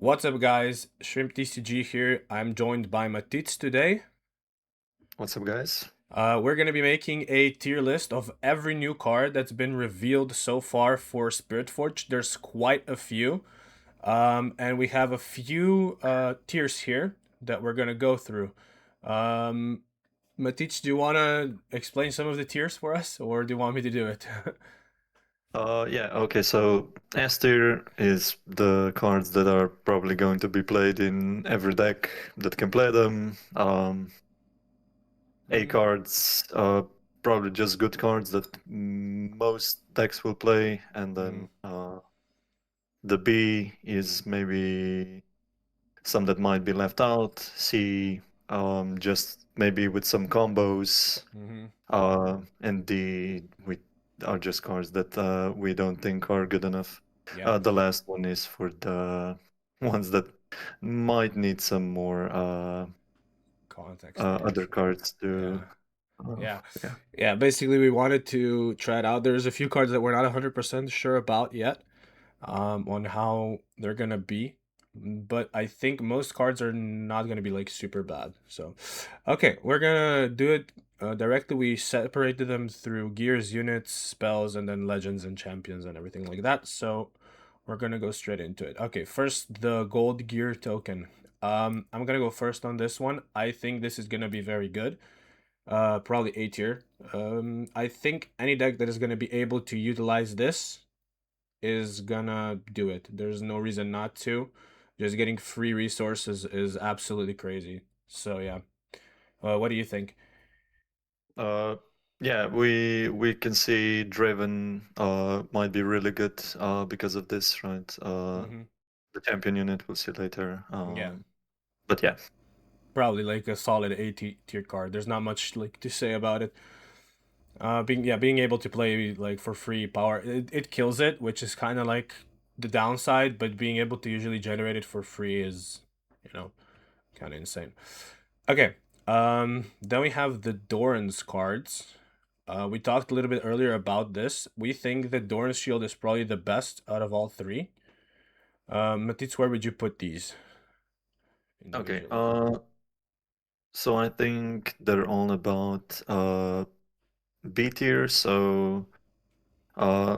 What's up, guys? Shrimp TCG here. I'm joined by Matitz today. What's up, guys? We're going to be making a tier list of every new card that's been revealed so far for Spiritforged. There's quite a few. And we have a few tiers here that we're going to go through. Matitz, do you want to explain some of the tiers for us, or do you want me to do it? Yeah, okay, so S tier is the cards that are probably going to be played in every deck that can play them. A cards, probably just good cards that most decks will play, and then the B is maybe some that might be left out. C, just maybe with some combos. And D we are just cards that we don't think are good enough. Yeah, The last one is for the ones that might need some more context, I other guess. cards Yeah. to. Yeah. Yeah. Yeah, basically we wanted to try it out. There's a few cards that we're not 100% sure about yet, on how they're gonna be. But I think most cards are not gonna be like super bad. So, okay, we're gonna do it directly. We separated them through gears, units, spells, and then legends and champions and everything like that. So we're gonna go straight into it. Okay, first the gold gear token. I'm gonna go first on this one. I think this is gonna be very good. Probably A tier. I think any deck that is gonna be able to utilize this is gonna do it. There's no reason not to. Just getting free resources is absolutely crazy. So yeah. What do you think? Uh, yeah, we can see Draven might be really good because of this, right? Mm-hmm. The champion unit we'll see later. Yeah. But yeah. Probably like a solid tier card. There's not much like to say about it. Being able to play like for free power, it kills it, which is kind of like the downside. But being able to usually generate it for free is, you know, kind of insane. Okay. Then we have the Doran's cards. We talked a little bit earlier about this. We think that Doran's shield is probably the best out of all three. Matitz, where would you put these Okay. individually? So I think they're all about B tier. So uh,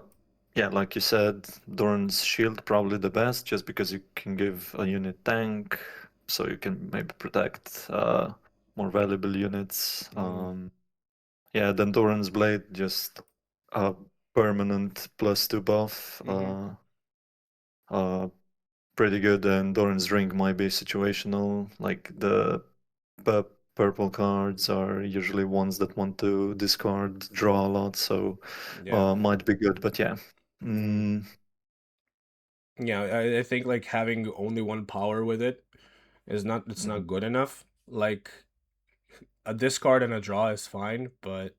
yeah, like you said, Doran's shield probably the best, just because you can give a unit tank, so you can maybe protect more valuable units. Mm-hmm. Yeah, then Doran's blade, just a permanent +2 buff. Mm-hmm. Uh, Pretty good, and Doran's ring might be situational. Like the purple cards are usually ones that want to discard, draw a lot, so Yeah. might be good. But yeah, Mm-hmm. mm, Yeah, I think like having only one power with it is not it's mhm. not good enough. Like a discard and a draw is fine, but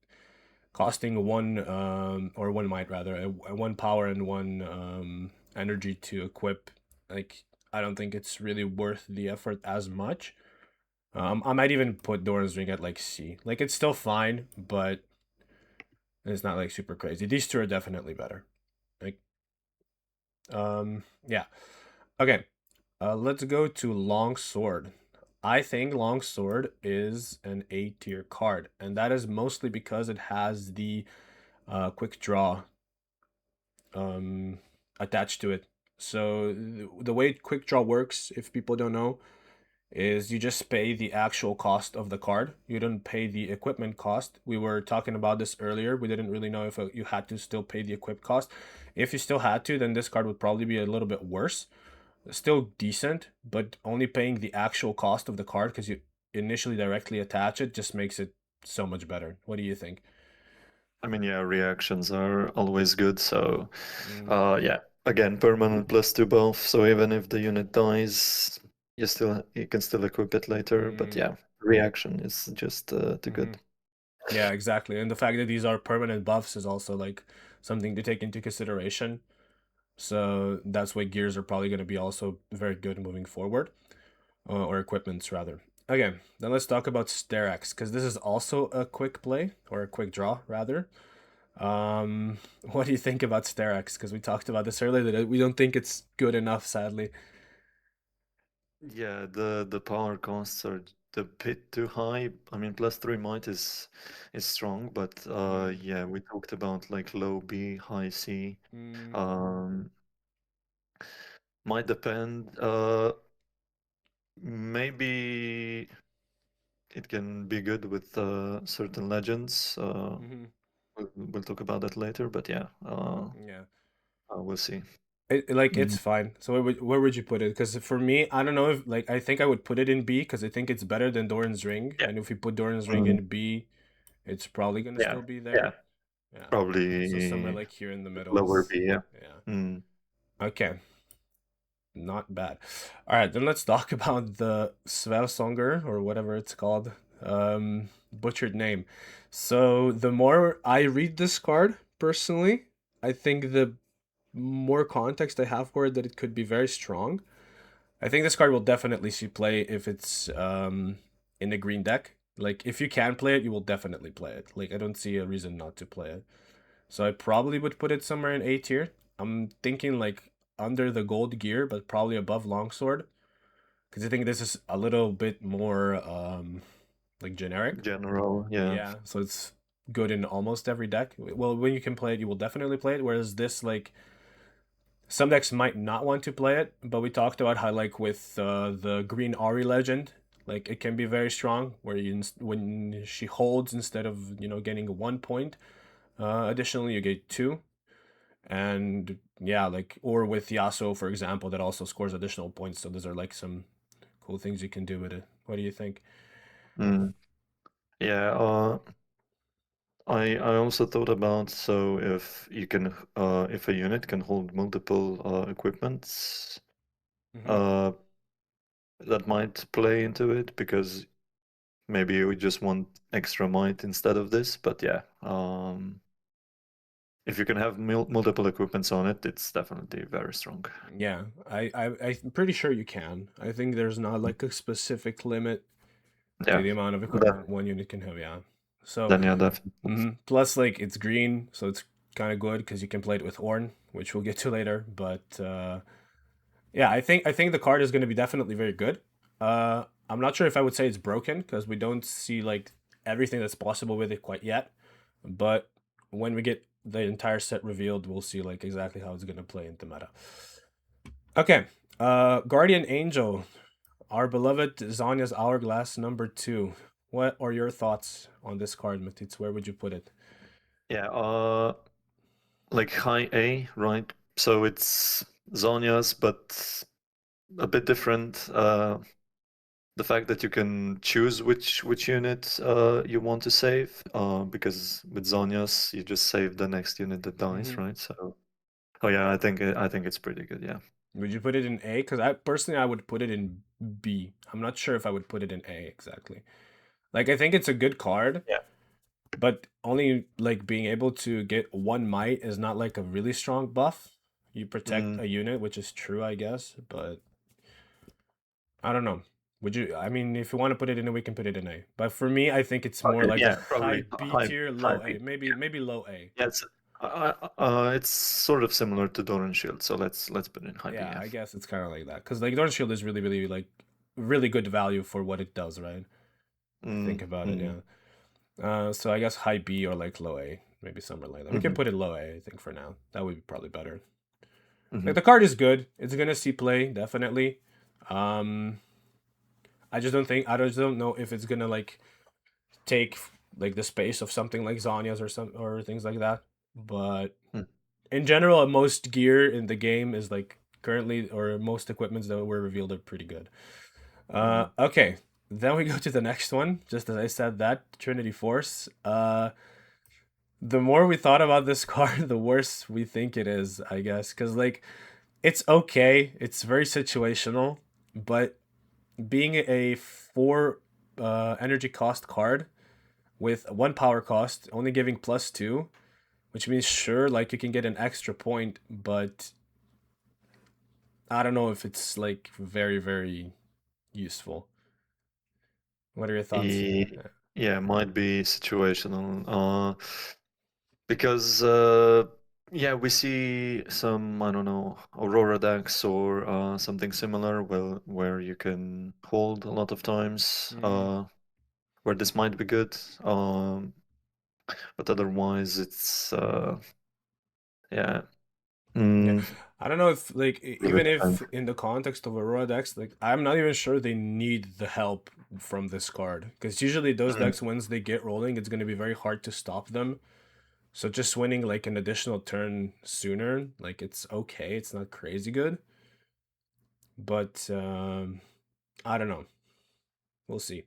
costing one or one might rather one power and one energy to equip, like I don't think it's really worth the effort as much. I might even put Doran's Ring at like C. Like it's still fine, but it's not like super crazy. These two are definitely better. Like yeah. Okay. Let's go to Longsword. I think Longsword is an A tier card, and that is mostly because it has the quick draw um, attached to it. So the way quick draw works, if people don't know, is you just pay the actual cost of the card. You don't pay the equipment cost. We were talking about this earlier. We didn't really know if you had to still pay the equip cost. If you still had to, then this card would probably be a little bit worse. Still decent, but only paying the actual cost of the card because you initially directly attach it just makes it so much better. What do you think? I mean, yeah, reactions are always good. So Mm, yeah, again, permanent +2 buff. So even if the unit dies, you can still equip it later. But mm, yeah, reaction is just too mm-hmm. good. Yeah, exactly. And the fact that these are permanent buffs is also like something to take into consideration. So that's why gears are probably going to be also very good moving forward, or equipments rather. Okay, then let's talk about Sterax because this is also a quick play or a quick draw rather. What do you think about Sterax? Because we talked about this earlier that we don't think it's good enough, sadly. Yeah, the power costs are a bit too high. I mean, +3 might is strong, but Mm. yeah, we talked about like low B, high C. Mm. Um, might depend. Maybe it can be good with certain legends. Hmm. We'll talk about that later, but yeah, Yeah. we'll see. Like it's Mm, fine. So where would you put it? Because for me, I don't know if like I think I would put it in B because I think it's better than Doran's ring. yeah. And if we put Doran's ring Mm, in B, it's probably gonna yeah. still be Yeah. there. Yeah. So somewhere Probably like here in the middle lower is B. Yeah. yeah. Mm, Okay. Not bad. All right, then let's talk about the Svelsonger or whatever it's called. Butchered name. So the more I read this card personally, I think the more context I have for it that it could be very strong. I think this card will definitely see play if it's in a green deck. Like if you can play it, you will definitely play it. Like I don't see a reason not to play it. So I probably would put it somewhere in A tier. I'm thinking like under the gold gear, but probably above longsword because I think this is a little bit more like generic. general. Yeah. Yeah, so it's good in almost every deck. Well, when you can play it, you will definitely play it. Whereas this, like, some decks might not want to play it, but we talked about how, like, with the Green Ari legend, like it can be very strong. Where when she holds instead of getting 1 point, additionally you get two. And yeah, like or with Yasuo, for example, that also scores additional points. So those are like some cool things you can do with it. What do you think? Mm, yeah. I also thought about, so if you can if a unit can hold multiple equipments, Mm-hmm. uh, that might play into it because maybe you just want extra might instead of this. But yeah, if you can have multiple equipments on it, it's definitely very strong. Yeah, I'm pretty sure you can. I think there's not like a specific limit to Yeah, the amount of that, equipment one unit can have. Yeah. So, then yeah, definitely. plus like it's green, so it's kind of good because you can play it with Ornn, which we'll get to later. But yeah, I think the card is going to be definitely very good. I'm not sure if I would say it's broken because we don't see like everything that's possible with it quite yet. But when we get the entire set revealed, we'll see like exactly how it's going to play into meta. Okay. Guardian Angel, our beloved Zanya's Hourglass number 2. What are your thoughts on this card, Matits? Where would you put it? Yeah, like high A, right? So it's Zonya's, but a bit different. The fact that you can choose which unit you want to save, because with Zonya's you just save the next unit that dies, Hmm. right? So, oh yeah, I think it's pretty good. Yeah. Would you put it in A? Because I would put it in B. I'm not sure if I would put it in A exactly. Like I think it's a good card, Yeah. but only like being able to get one might is not like a really strong buff. You protect Mm. a unit, which is true, I guess, but I don't know. Would you? I mean, if you want to put it in A, we can put it in A. But for me, I think it's more Okay. like a Yeah, high probably B high tier, high low B. A. Maybe low A. Yeah, it's sort of similar to Doran Shield, so let's put it in high B. Yeah, Yeah. I guess it's kind of like that because like Dawn Shield is really, really like really good value for what it does, right? Mm, Think about it, mm, yeah. So I guess high B or like low A, maybe somewhere like that. We can mm-hmm, put it low A, I think for now. That would be probably better. mm-hmm. Like the card is good. It's gonna see play definitely. Um, I just don't know if it's gonna like take like the space of something like Zanya's or things like that. But Mm, in general, most gear in the game is like currently or most equipments that were revealed are pretty good. mm. Okay. Then we go to the next one. Just as I said that, Trinity Force. The more we thought about this card, the worse we think it is, I guess. Because, like, it's okay. It's very situational. But being a 4 energy cost card with 1 power cost, only giving +2, which means, sure, like, you can get an extra point, but I don't know if it's, like, very, very useful. What are your thoughts? Yeah, might be situational. Because Yeah, we see some, I don't know, Aurora decks or something similar where you can hold a lot of times, Mm. where this might be good. But otherwise it's yeah. Yeah, Mm, I don't know if like a bit even depends. if in the context of Aurora decks, like I'm not even sure they need the help from this card because usually those Mm, decks once they get rolling, it's gonna be very hard to stop them. So just winning like an additional turn sooner, like it's okay. It's not crazy good, but I don't know. We'll see.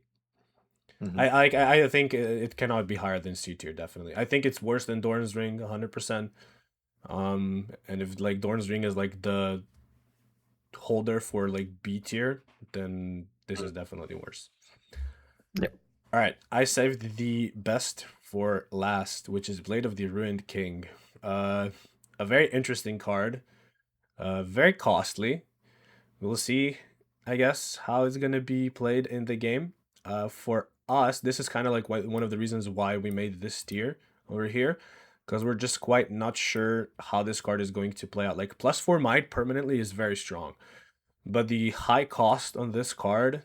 mhm. I think it cannot be higher than C tier. Definitely, I think it's worse than Doran's Ring, 100%. And if like Doran's Ring is like the holder for like B tier, then this is definitely worse. Yeah. All right, I saved the best for last, which is Blade of the Ruined King. Uh, a very interesting card. Very costly. We'll see, I guess, how it's gonna be played in the game. For us, this is kind of like one of the reasons why we made this tier over here, because we're just quite not sure how this card is going to play out. Like +4 might permanently is very strong, but the high cost on this card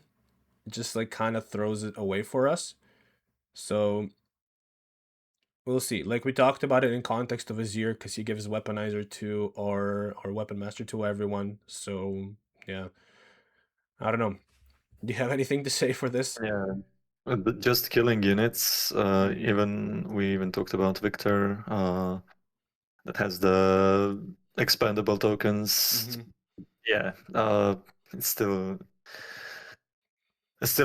just like kind of throws it away for us. So we'll see. Like we talked about it in context of Azir, because he gives weaponizer to or weapon master to everyone. So yeah, I don't know. Do you have anything to say for this? Yeah. But just killing units, even we even talked about Victor, that has the expandable tokens. Mm-hmm. Yeah, it's still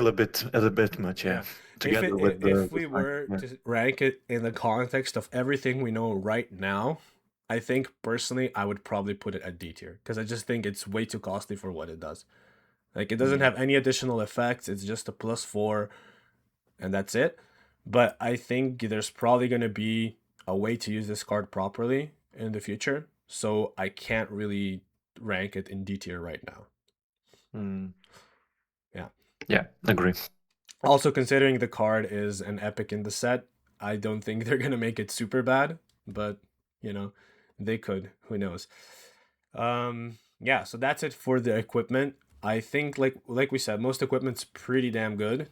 a bit much, yeah. Yeah. Together with If the we fact, were yeah. to rank it in the context of everything we know right now, I think personally I would probably put it at D tier because I just think it's way too costly for what it does. Like it doesn't Mm, have any additional effects. It's just a +4 and that's it. But I think there's probably going to be a way to use this card properly in the future. So I can't really rank it in D tier right now. mm. Yeah. Yeah, agree. Also, considering the card is an epic in the set, I don't think they're going to make it super bad. But, you know, they could. Who knows? Yeah, so that's it for the equipment. I think like we said, most equipment's pretty damn good.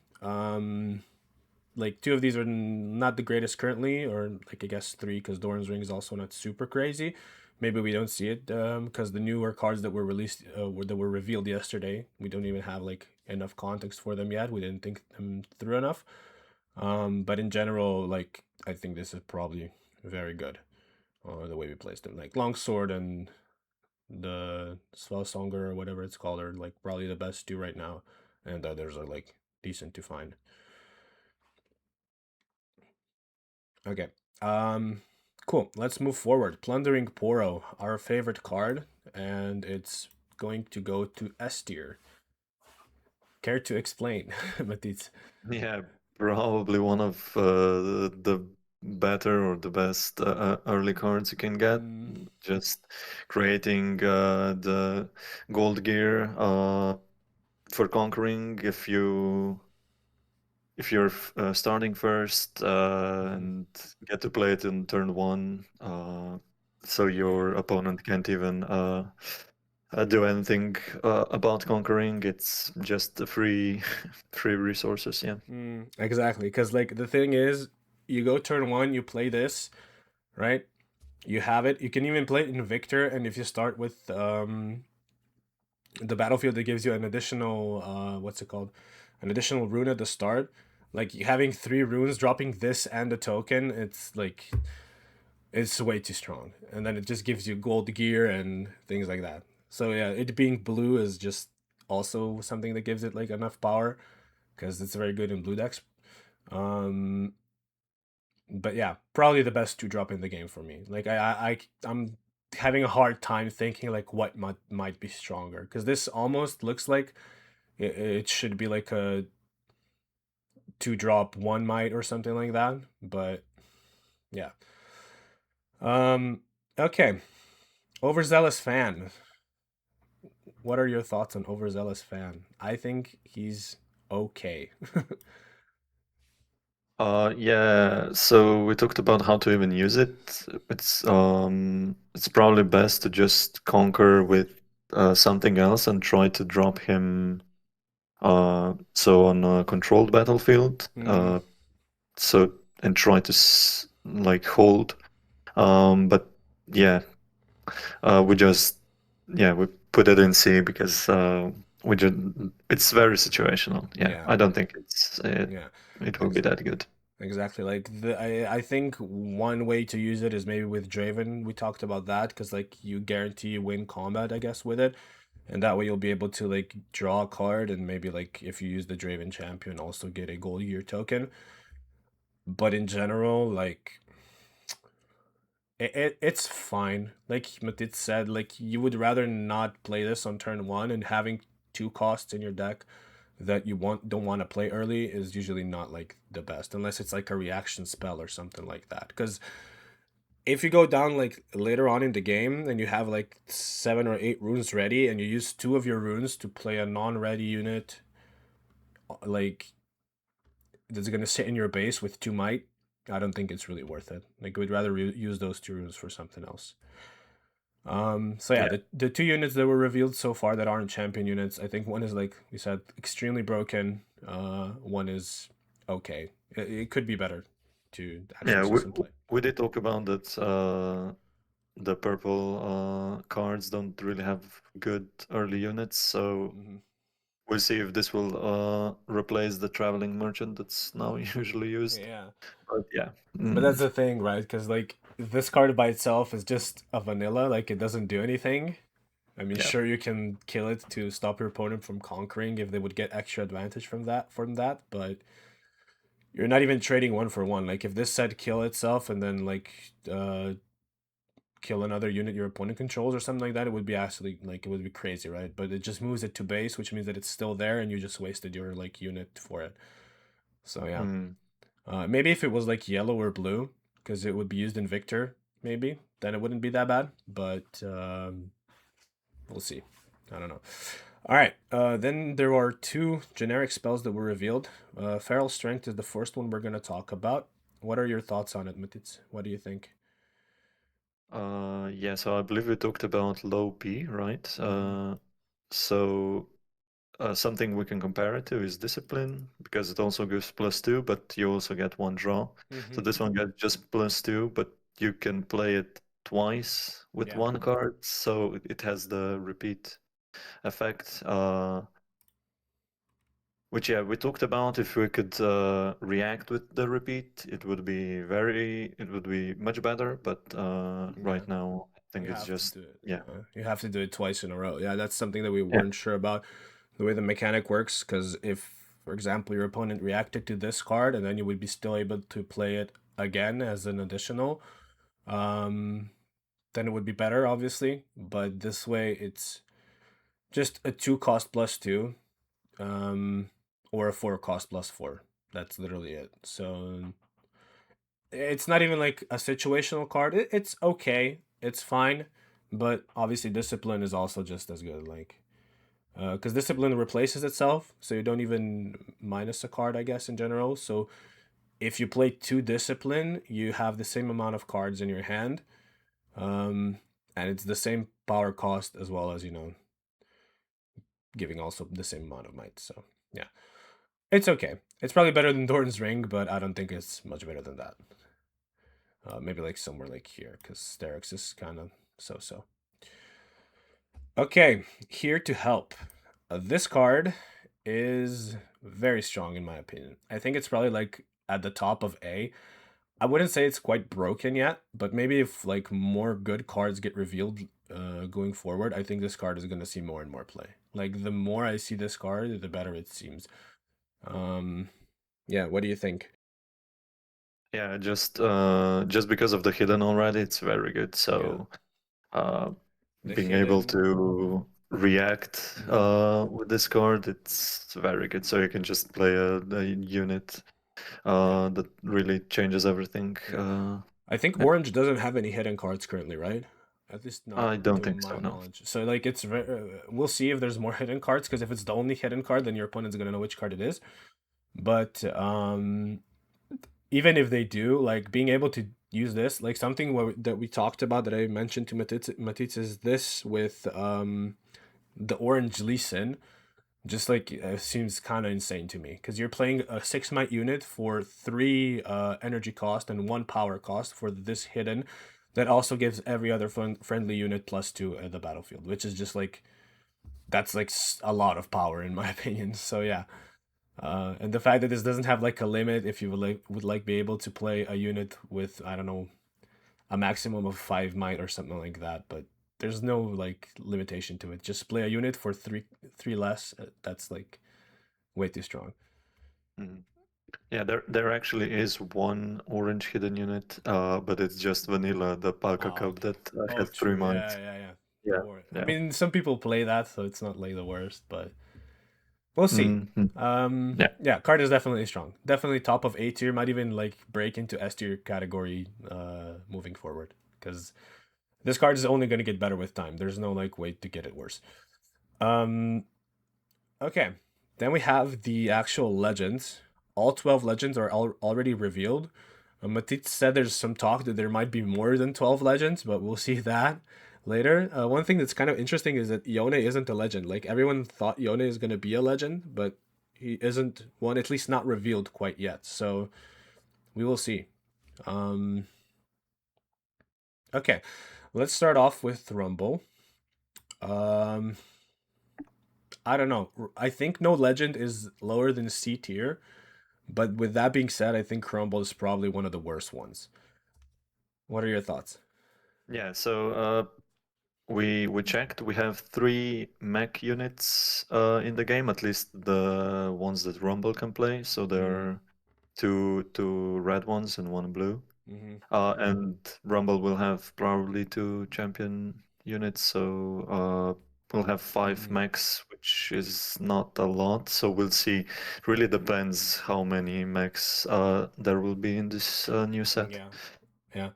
Like two of these are not the greatest currently, or like I guess three because Doran's Ring is also not super crazy. Maybe we don't see it because the newer cards that were released that were revealed yesterday, we don't even have like enough context for them yet. We didn't think them through enough. But in general, like I think this is probably very good. The way we placed them, like Longsword and the Svellsonger or whatever it's called, are like probably the best two right now, and the others are like decent to find. Okay. Um, cool. Let's move forward. Plundering Poro, our favorite card, and it's going to go to S tier. Care to explain, Matisse? Yeah, probably one of the better or the best early cards you can get. Mm, Just creating the gold gear for conquering if you're starting first mhm. and get to play it in turn one, so Yeah. your opponent can't even do anything about conquering. It's just a free free resources. Yeah. Exactly. Because, like, the thing is, you go turn one, you play this, right? You have it. You can even play it in Victor, and if you start with the battlefield, that gives you an additional, what's it called? An additional rune at the start. Like, having three runes, dropping this and a token, it's like it's way too strong. And then it just gives you gold gear and things like that. So yeah, it being blue is just also something that gives it like enough power because it's very good in blue decks. Um, but yeah, probably the best two drop in the game for me. Like I'm having a hard time thinking like what might be stronger because this almost looks like it should be like a two drop one might or something like that. But yeah. Um. Okay. Overzealous fan. What are your thoughts on Overzealous fan? I think he's okay. Yeah, so we talked about how to even use it. It's probably best to just conquer with something else and try to drop him so on a controlled battlefield. Mm, So and try to like hold. But yeah, we just we put it in C because we just it's very situational. Yeah, yeah, I don't think yeah. it will be Ex that good. exactly. Like I think one way to use it is maybe with Draven. We talked about that because like you guarantee you win combat, I guess, with it. And that way you'll be able to like draw a card and maybe like if you use the Draven champion also get a gold year token. But in general, like it's fine. Like Matit said, like you would rather not play this on turn one, and having two costs in your deck that you don't want to play early is usually not like the best unless it's like a reaction spell or something like that. Because if you go down like later on in the game and you have like 7 or 8 runes ready and you use two of your runes to play a non-ready unit like that's gonna sit in your base with 2 might, I don't think it's really worth it. Like we'd rather use those 2 runes for something else. So yeah, Yeah. the 2 units that were revealed so far that aren't champion units, I think one is like we said, extremely broken. One is okay. It could be better to actually Yeah, see some play. we did talk about that. The purple cards don't really have good early units, so Hmm. we'll see if this will replace the traveling merchant that's now usually used. Yeah, But yeah, but that's mm, the thing, right? Because like this card by itself is just a vanilla. Like it doesn't do anything. I mean, yeah. sure you can kill it to stop your opponent from conquering if they would get extra advantage from that, but you're not even trading one for one. Like if this said kill itself and then like kill another unit your opponent controls or something like that, it would be actually like it would be crazy, right? But it just moves it to base, which means that it's still there and you just wasted your like unit for it. So yeah. Mm. Maybe if it was like yellow or blue, because it would be used in Victor, maybe, then it wouldn't be that bad. But we'll see. I don't know. All right. Then there are two generic spells that were revealed. Feral Strength is the first one we're going to talk about. What are your thoughts on it, Mititz? What do you think? Yeah, so I believe we talked about low P, right? Mm-hmm. So something we can compare it to is discipline because it also gives +2, but you also get one draw. Mm-hmm. So this one gets just +2, but you can play it twice with Yeah. one card, so it has the repeat effect. Which yeah, we talked about if we could react with the repeat, it would be much better. But Yeah. right now, I think You it's have to just do it. yeah, You have to do it twice in a row. Yeah, that's something that we yeah. weren't sure about the way the mechanic works. Because if, for example, your opponent reacted to this card and then you would be still able to play it again as an additional, um, then it would be better, obviously. But this way, it's just a 2 cost +2, um, or a 4 cost +4. That's literally it. So it's not even like a situational card. It's okay. It's fine. But obviously, discipline is also just as good. Like, because discipline replaces itself, so you don't even minus a card, I guess, in general. So if you play 2 discipline, you have the same amount of cards in your hand, um, and it's the same power cost as well as giving also the same amount of might. So yeah, it's okay. It's probably better than Doran's ring, but I don't think it's much better than that. Maybe like somewhere like here, because Sterax is kind of so. Okay, here to help. This card is very strong in my opinion. I think it's probably like at the top of A. I wouldn't say it's quite broken yet, but maybe if like more good cards get revealed going forward, I think this card is going to see more and more play. Like the more I see this card, the better it seems. Um, yeah, what do you think? Yeah, just because of the hidden already, it's very good. Yeah, So uh, the being able hidden. to react Mhm. with this card, it's very good. So you can just play a unit Yeah, that really changes everything. yeah. I think Yeah. Orange doesn't have any hidden cards currently, right? At least not I don't to think so, my no. knowledge. So like we'll see if there's more hidden cards because if it's the only hidden card, then your opponent's gonna know which card it is. But even if they do, like being able to use this, like something that we talked about that I mentioned to Matitz is this with the orange Lucian. Just like seems kind of insane to me because you're playing a 6 might unit for 3 energy cost and 1 power cost for this hidden that also gives every other friendly unit +2 at the battlefield, which is just like that's like a lot of power in my opinion. So yeah, and the fact that this doesn't have like a limit, if you would like be able to play a unit with, I don't know, a maximum of 5 might or something like that, but there's no like limitation to it. Just play a unit for three less. That's like way too strong. Mhm. Yeah, there actually is one orange hidden unit, but it's just vanilla, the Palka Oh, Cup okay. that Oh, has 3 true. Yeah, mites. yeah, yeah. The Yeah, war. I yeah. mean, some people play that, so it's not like the worst, but we'll see. Mhm. Yeah. Yeah, card is definitely strong. Definitely top of A tier. Might even like break into S tier category moving forward because this card is only going to get better with time. There's no like way to get it worse. Um, okay. Then we have the actual legends. All 12 legends are already revealed. Matit said there's some talk that there might be more than 12 legends, but we'll see that later. One thing that's kind of interesting is that Yone isn't a legend. Like, everyone thought Yone is going to be a legend, but he isn't one, at least not revealed quite yet. So we will see. Um, okay, let's start off with Rumble. Um, I don't know. I think no legend is lower than C tier. But with that being said, I think Crumble is probably one of the worst ones. What are your thoughts? Yeah, so we checked. We have 3 mech units in the game, at least the ones that Rumble can play. So there Mm, are two red ones and 1 blue. mm-hmm, And Rumble will have probably 2 champion units, so we'll have 5 mm-hmm. mechs, which is not a lot. So we'll see. Really depends how many mechs there will be in this new set. Yeah, yeah.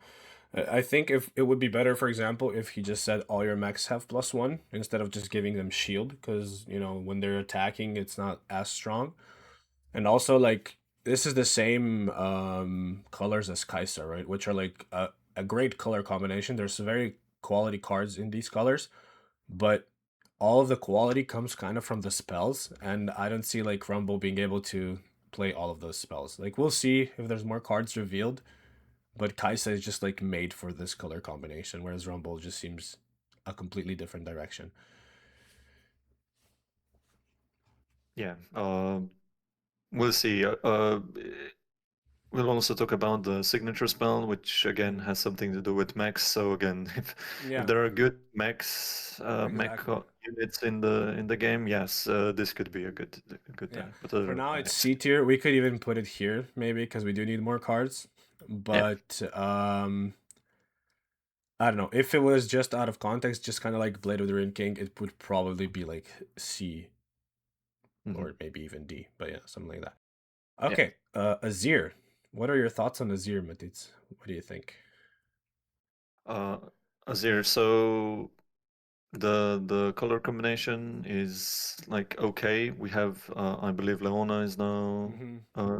I think if it would be better, for example, if he just said all your mechs have +1 instead of just giving them shield, because when they're attacking, it's not as strong. And also, like, this is the same colors as Kai'Sa, right? Which are like a great color combination. There's very quality cards in these colors, but all of the quality comes kind of from the spells, and I don't see like Rumble being able to play all of those spells. Like, we'll see if there's more cards revealed, but Kai'Sa is just like made for this color combination, whereas Rumble just seems a completely different direction. Yeah, we'll see. We'll also talk about the signature spell, which again Mm. has something to do with mechs. So again, if Yeah, there are good mechs, exactly. units in the game, yes, this could be a good Yeah. thing. But For now, it's otherwise, C tier. We could even put it here, maybe, because we do need more cards. yeah. But I don't know. If it was just out of context, just kind of like Blade of the Ruin King, it would probably be like C Hmm. or maybe even D. But yeah, something like that. Yeah. Okay, Azir. What are your thoughts on Azir, Matitz? What do you think? Uh, Azir. So the color combination is like okay. We have I believe Leona is now Mm-hmm.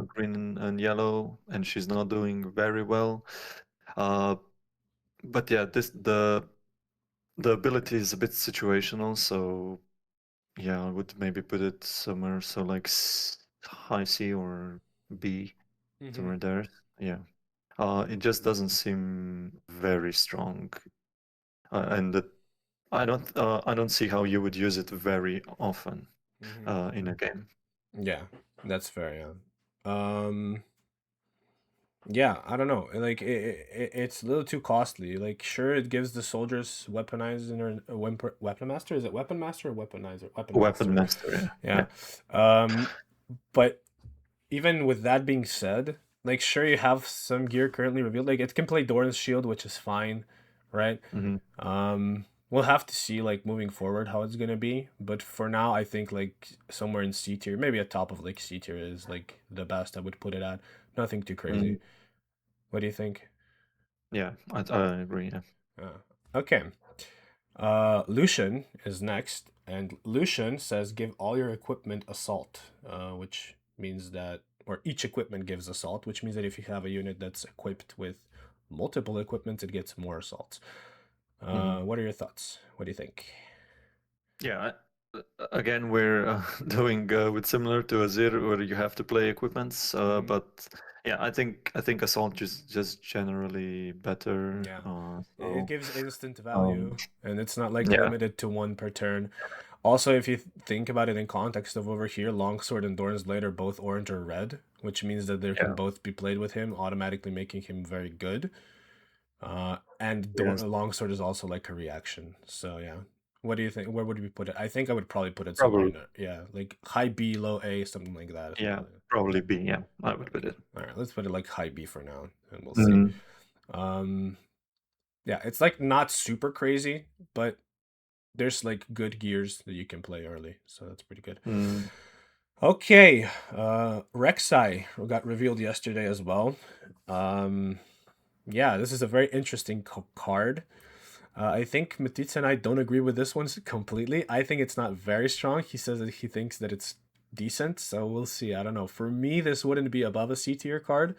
green and yellow, and she's not doing very well. Uh, but yeah, the ability is a bit situational, so yeah, I would maybe put it somewhere, so like high C or B, Mm-hmm. somewhere there. Yeah. It just doesn't seem very strong, and I don't see how you would use it very often Mm-hmm. in a game. Yeah, that's fair. Yeah. Yeah, I don't know. Like it's a little too costly. Like, sure, it gives the soldiers weaponizing or weapon master. Is it weapon master or weaponizer? Weapon Weapon master. master, yeah, Yeah. yeah. But even with that being said, like, sure, you have some gear currently revealed. Like, it can play Doran's shield, which is fine, right? Hmm. We'll have to see like moving forward how it's gonna be. But for now, I think like somewhere in C tier, maybe a top of like C tier is like the best I would put it at. Nothing too Hmm. crazy. What do you think? Yeah, I agree. Yeah. Okay. Lucian is next, and Lucian says give all your equipment assault, which means that or each equipment gives assault, which means that if you have a unit that's equipped with multiple equipment, it gets more assaults. What are your thoughts? What do you think? Yeah, again, we're doing with similar to Azir, where you have to play equipments. But yeah, I think Assault is just generally better. Yeah, it So gives instant um, value, and it's not like yeah, limited to one per turn. Also, if you think about it in context of over here, Longsword and Doran's Blade are both orange or red, which means that they can yeah, both be played with him, automatically making him very good. And yes, Longsword is also like a reaction. So yeah, what do you think? Where would we put it? I think I would probably put it somewhere probably, in there. Yeah, like high B, low A, something like that. yeah, probably B. Yeah, I would put Okay, it. all right, let's put it like high B for now, and we'll see. Mm, Um, yeah, it's like not super crazy, but there's like good gears that you can play early, so that's pretty good. mm, Okay, Rexai got revealed yesterday as well. Yeah, this is a very interesting card. I think Matitza and I don't agree with this one completely. I think it's not very strong. He says that he thinks that it's decent, so we'll see. I don't know. For me, this wouldn't be above a C tier card.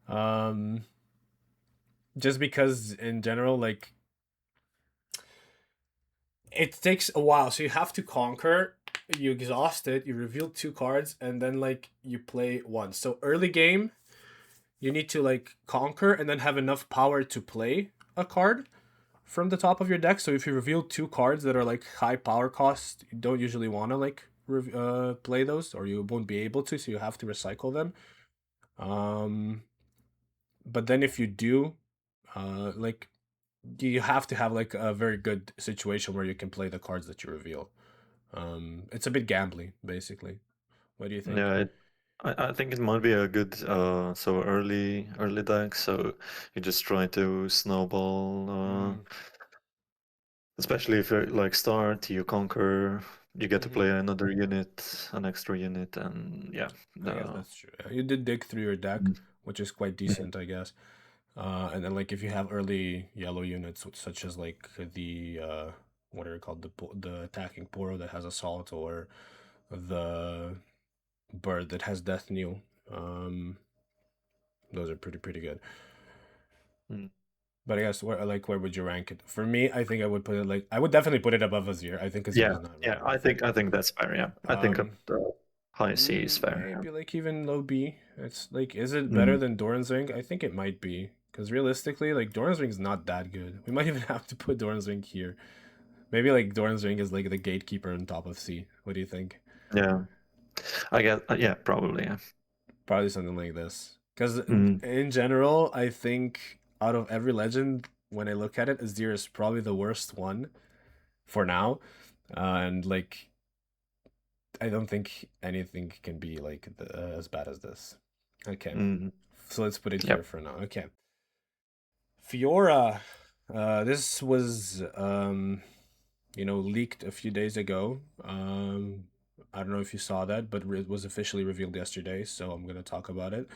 Um, just because in general, like it takes a while. So you have to conquer, you exhaust it, you reveal two cards, and then like you play one. So early game, you need to like conquer and then have enough power to play a card from the top of your deck. So if you reveal two cards that are like high power cost, you don't usually want to like play those, or you won't be able to, so you have to recycle them. Um, but then if you do, like you have to have like a very good situation where you can play the cards that you reveal. It's a bit gambly, basically. What do you think? yeah, I think it might be a good so early deck. So you just try to snowball. Mm, Especially if you like start, you conquer, you get to mm-hmm. play another unit, an extra unit, and yeah. I guess The that's true. Yeah, you did dig through your deck, mm, which is quite mm, decent, I guess. And then like if you have early yellow units, such as like the what are it called, the attacking poro that has assault, or the bird that has death kneel, those are pretty good. mm. But I guess where would you rank it? For me, I think I would put it like I would definitely put it above Azir. I think Azir Yeah, is not yeah. very I worth it. think I think that's fair. Yeah, I think Um, the high C is fair. Yeah. maybe like even low B. It's like, is it better Mm, than Doran's Ring? I think it might be. Because realistically, like Doran's Ring is not that good. We might even have to put Doran's Ring here. Maybe like Doran's Ring is like the gatekeeper on top of C. What do you think? yeah, I guess. Yeah, probably. Yeah. Probably something like this. Because Mm, in general, I think out of every legend, when I look at it, Azir is probably the worst one for now. And like, I don't think anything can be like as bad as this. Okay. mm, So let's put it here yep. for now. Okay. Fiora. This was leaked a few days ago. I don't know if you saw that, but it was officially revealed yesterday, so I'm gonna talk about it.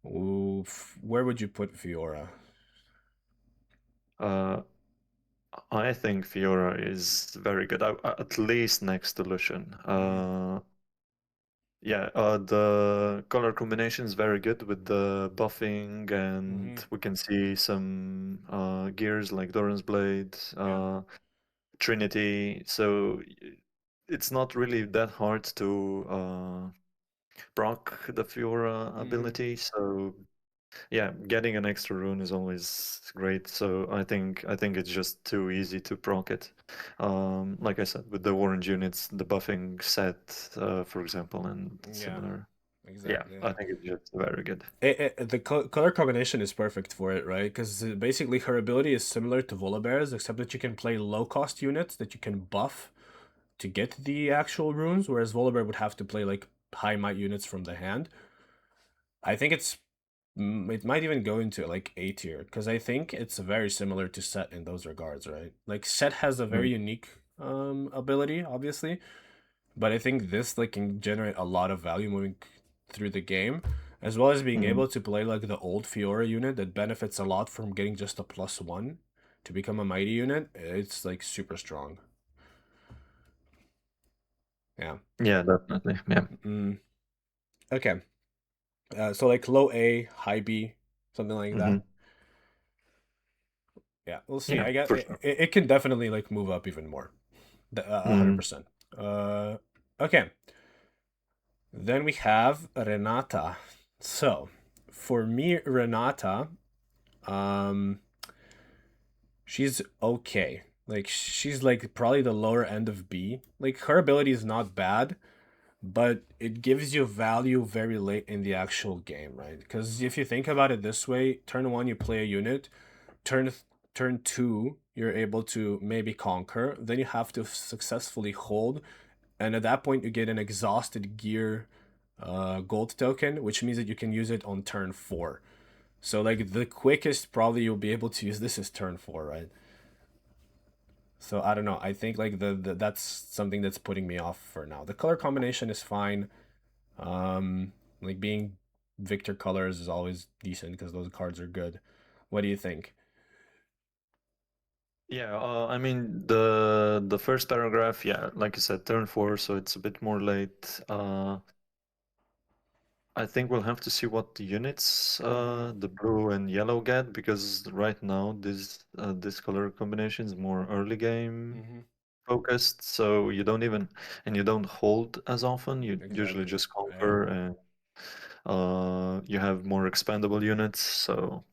Where would you put Fiora? Uh, I think Fiora is very good. At least next to Lucian. Mm, Yeah, the color combination is very good with the buffing, and mm-hmm. we can see some gears like Doran's Blade, Yeah. Trinity. So it's not really that hard to proc the Fiora Mm-hmm. ability. So yeah, getting an extra rune is always great. So I think it's just too easy to proc it. Like I said, with the orange units, the buffing set, for example, and Yeah. similar. Yeah, Exactly. I Yeah. think it's just very good. The color combination is perfect for it, right? Because basically her ability is similar to Volibear's, except that you can play low cost units that you can buff to get the actual runes, whereas Volibear would have to play like high might units from the hand. I think it might even go into like A tier because I think it's very similar to Set in those regards, right? Like Set has a Mm, very unique ability, obviously, but I think this like can generate a lot of value moving through the game, as well as being mm. able to play like the old Fiora unit that benefits a lot from getting just a +1 to become a mighty unit. It's like super strong. Yeah. Yeah, definitely. Yeah. Mm, okay. So like low A, high B, something like Hmm. that. Yeah, we'll see. Yeah, I get for it, sure. it can definitely like move up even more. 100%. Okay. Then we have Renata. So, for me, Renata, um, she's okay. Like she's like probably the lower end of B. Like her ability is not bad, but it gives you value very late in the actual game, right? Because if you think about it this way, turn one you play a unit, turn turn two you're able to maybe conquer, then you have to successfully hold, and at that point you get an exhausted gear gold token, which means that you can use it on turn four. So like the quickest probably you'll be able to use this is turn four, right? So I don't know. I think like that's something that's putting me off for now. The color combination is fine. Like being Victor colors is always decent because those cards are good. What do you think? Yeah, I mean the first paragraph, yeah, like you said, turn four, so it's a bit more late. I think we'll have to see what the units Mm-hmm. the blue and yellow get, because right now this color combination is more early game Mm-hmm. focused, so you don't even and you don't hold as often. You usually Exactly. just Yeah. conquer, and you have more expandable units. So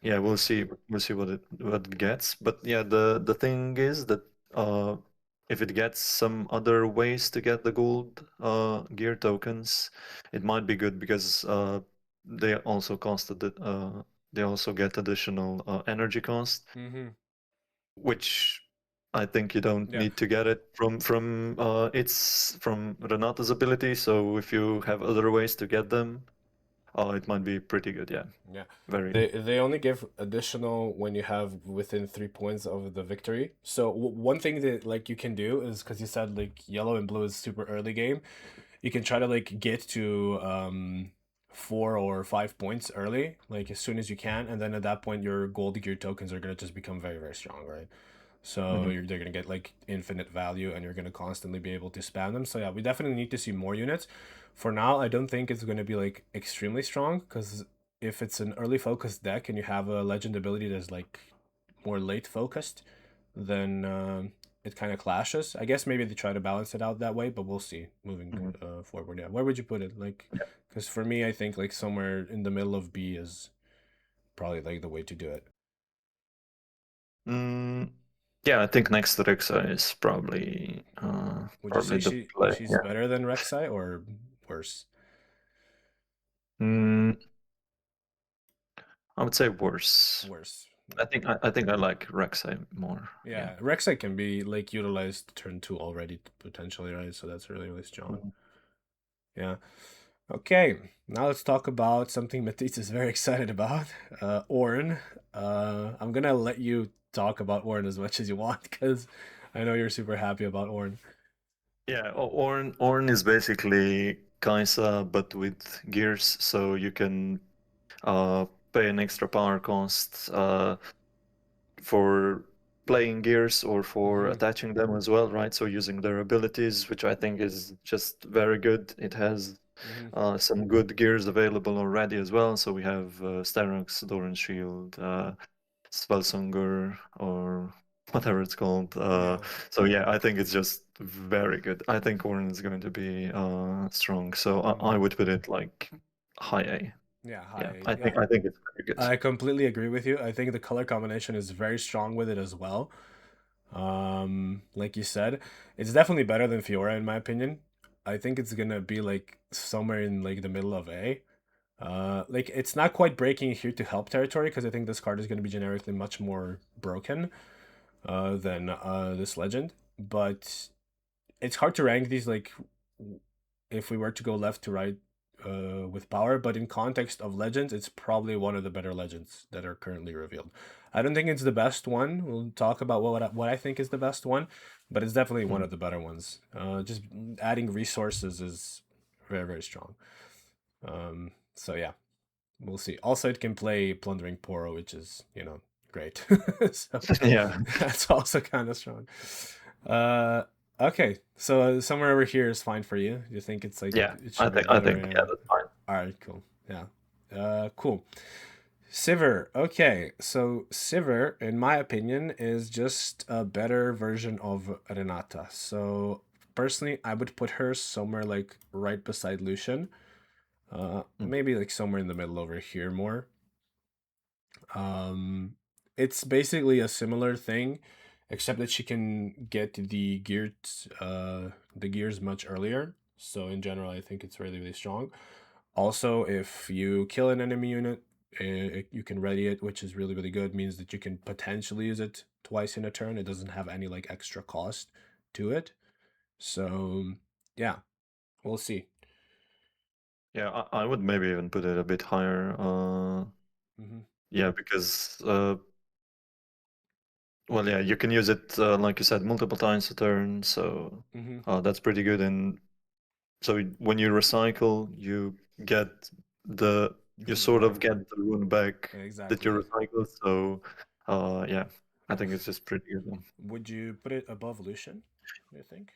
yeah, Mm-hmm. we'll see what it gets. But yeah, the thing is that uh, if it gets some other ways to get the gold gear tokens, it might be good, because they also they also get additional energy cost, Mm-hmm. which I think you don't Yeah. need to get it from Renata's ability. So if you have other ways to get them, it might be pretty good. Yeah, Yeah. very. They only give additional when you have within 3 points of the victory. So one thing that like you can do is because you said like yellow and blue is super early game, you can try to like get to 4 or 5 points early, like as soon as you can, and then at that point your gold gear tokens are gonna just become very very strong, right? So Mhm. they're gonna get like infinite value, and you're gonna constantly be able to spam them. So yeah, we definitely need to see more units. For now, I don't think it's gonna be like extremely strong because if it's an early focused deck and you have a legend ability that's like more late focused, then it kind of clashes. I guess maybe they try to balance it out that way, but we'll see moving Mhm. forward. Yeah, where would you put it? Like, because for me, I think like somewhere in the middle of B is probably like the way to do it. Mm, yeah, I think next to Rexai is Would you say probably the play. she's Yeah. better than Rexai or worse? Mm, I would say worse. Worse. I think I like Rexai more. Yeah. Yeah, Rexai can be like utilized turn two already potentially, right? So that's really really strong. Mhm. Yeah. Okay, now let's talk about something Matisse is very excited about. Ornn. I'm gonna let you talk about Ornn as much as you want because I know you're super happy about Ornn. Yeah. Ornn is basically Kaisa but with gears, so you can uh pay an extra power cost for playing gears or for Mm-hmm. attaching them as well, right? So using their abilities, which I think is just very good. It has Mm-hmm. some good gears available already as well. So we have Sterax, Doran Shield, Spellsunger, or whatever it's called. Yeah. So yeah, I think it's just very good. I think Ornn is going to be strong. So I Mm-hmm. would put it like high A. Yeah. Yeah, Hi. Yeah. I think it's very good. I completely agree with you. I think the color combination is very strong with it as well. Like you said, it's definitely better than Fiora in my opinion. I think it's gonna be like somewhere in like the middle of A. Like it's not quite breaking here to help territory because I think this card is gonna be generically much more broken than this legend. But it's hard to rank these like if we were to go left to right with power, but in context of legends, it's probably one of the better legends that are currently revealed. I don't think it's the best one. We'll talk about what I think is the best one, but it's definitely one Mm. of the better ones. Just adding resources is very very strong. So yeah, we'll see. Also, it can play Plundering Poro, which is great. So Yeah, that's also kind of strong. Uh, okay, so somewhere over here is fine for you. You think it's like yeah. it should be I better? think yeah, Yeah. that's fine. All right, cool. Yeah. Cool. Sivir. Okay, so Sivir, in my opinion, is just a better version of Renata. So personally, I would put her somewhere like right beside Lucian. Mm. Maybe like somewhere in the middle over here more. Um, it's basically a similar thing, except that she can get the gears much earlier. So in general, I think it's really, really strong. Also, if you kill an enemy unit, you can ready it, which is really, really good. Means that you can potentially use it twice in a turn. It doesn't have any like extra cost to it. So yeah, we'll see. Yeah, I would maybe even put it a bit higher. Hmm. Yeah, because well, yeah, you can use it like you said multiple times a turn, so Hmm. that's pretty good. And so when you recycle, get the you The sort of rune. get the rune back that you Exactly. recycle. So yeah, I think it's just pretty good. Would you put it above Lucian? Do you think?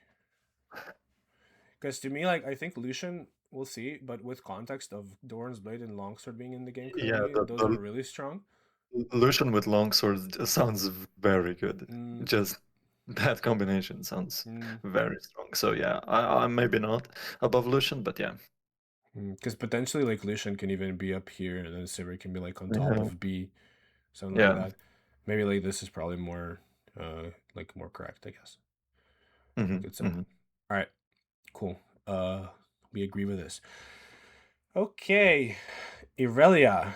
Because to me, like I think Lucian, we'll see, but with context of Doran's blade and longsword being in the game Yeah, currently, those are really strong. Lucian with longsword sounds very good. Mm, Just that combination sounds mm, very strong. So yeah, I'm maybe not above Lucian, but yeah. because potentially like Lucian can even be up here, and then Sivir can be like on top Yeah. of B, something like Yeah. that. Maybe like this is probably more, like more correct, I guess. Hmm. We could say. Hmm. All right, cool. We agree with this. Okay, Irelia.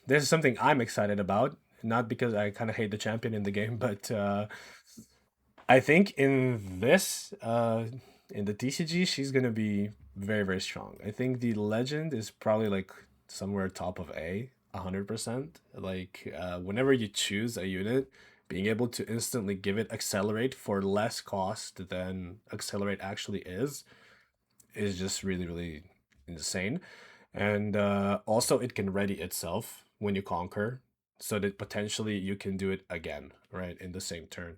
This is something I'm excited about. Not because I kind of hate the champion in the game, but I think in the TCG, she's gonna be very, very strong. I think the legend is probably like somewhere top of 100%. Like whenever you choose a unit, being able to instantly give it accelerate for less cost than accelerate actually is just really, really insane. And also, it can ready itself when you conquer, so that potentially you can do it again, right, in the same turn.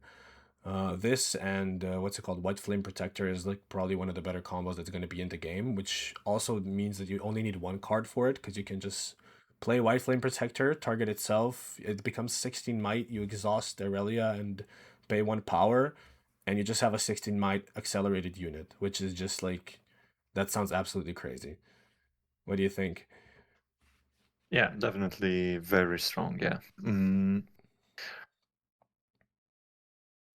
This and what's it called? White Flame Protector is like probably one of the better combos that's going to be in the game, which also means that you only need one card for it because you can just play White Flame Protector, target itself. It becomes 16 might. You exhaust Irelia and pay one power, and you just have a 16 might accelerated unit, which is just like that sounds absolutely crazy. What do you think? Yeah, definitely very strong. Yeah. Mm,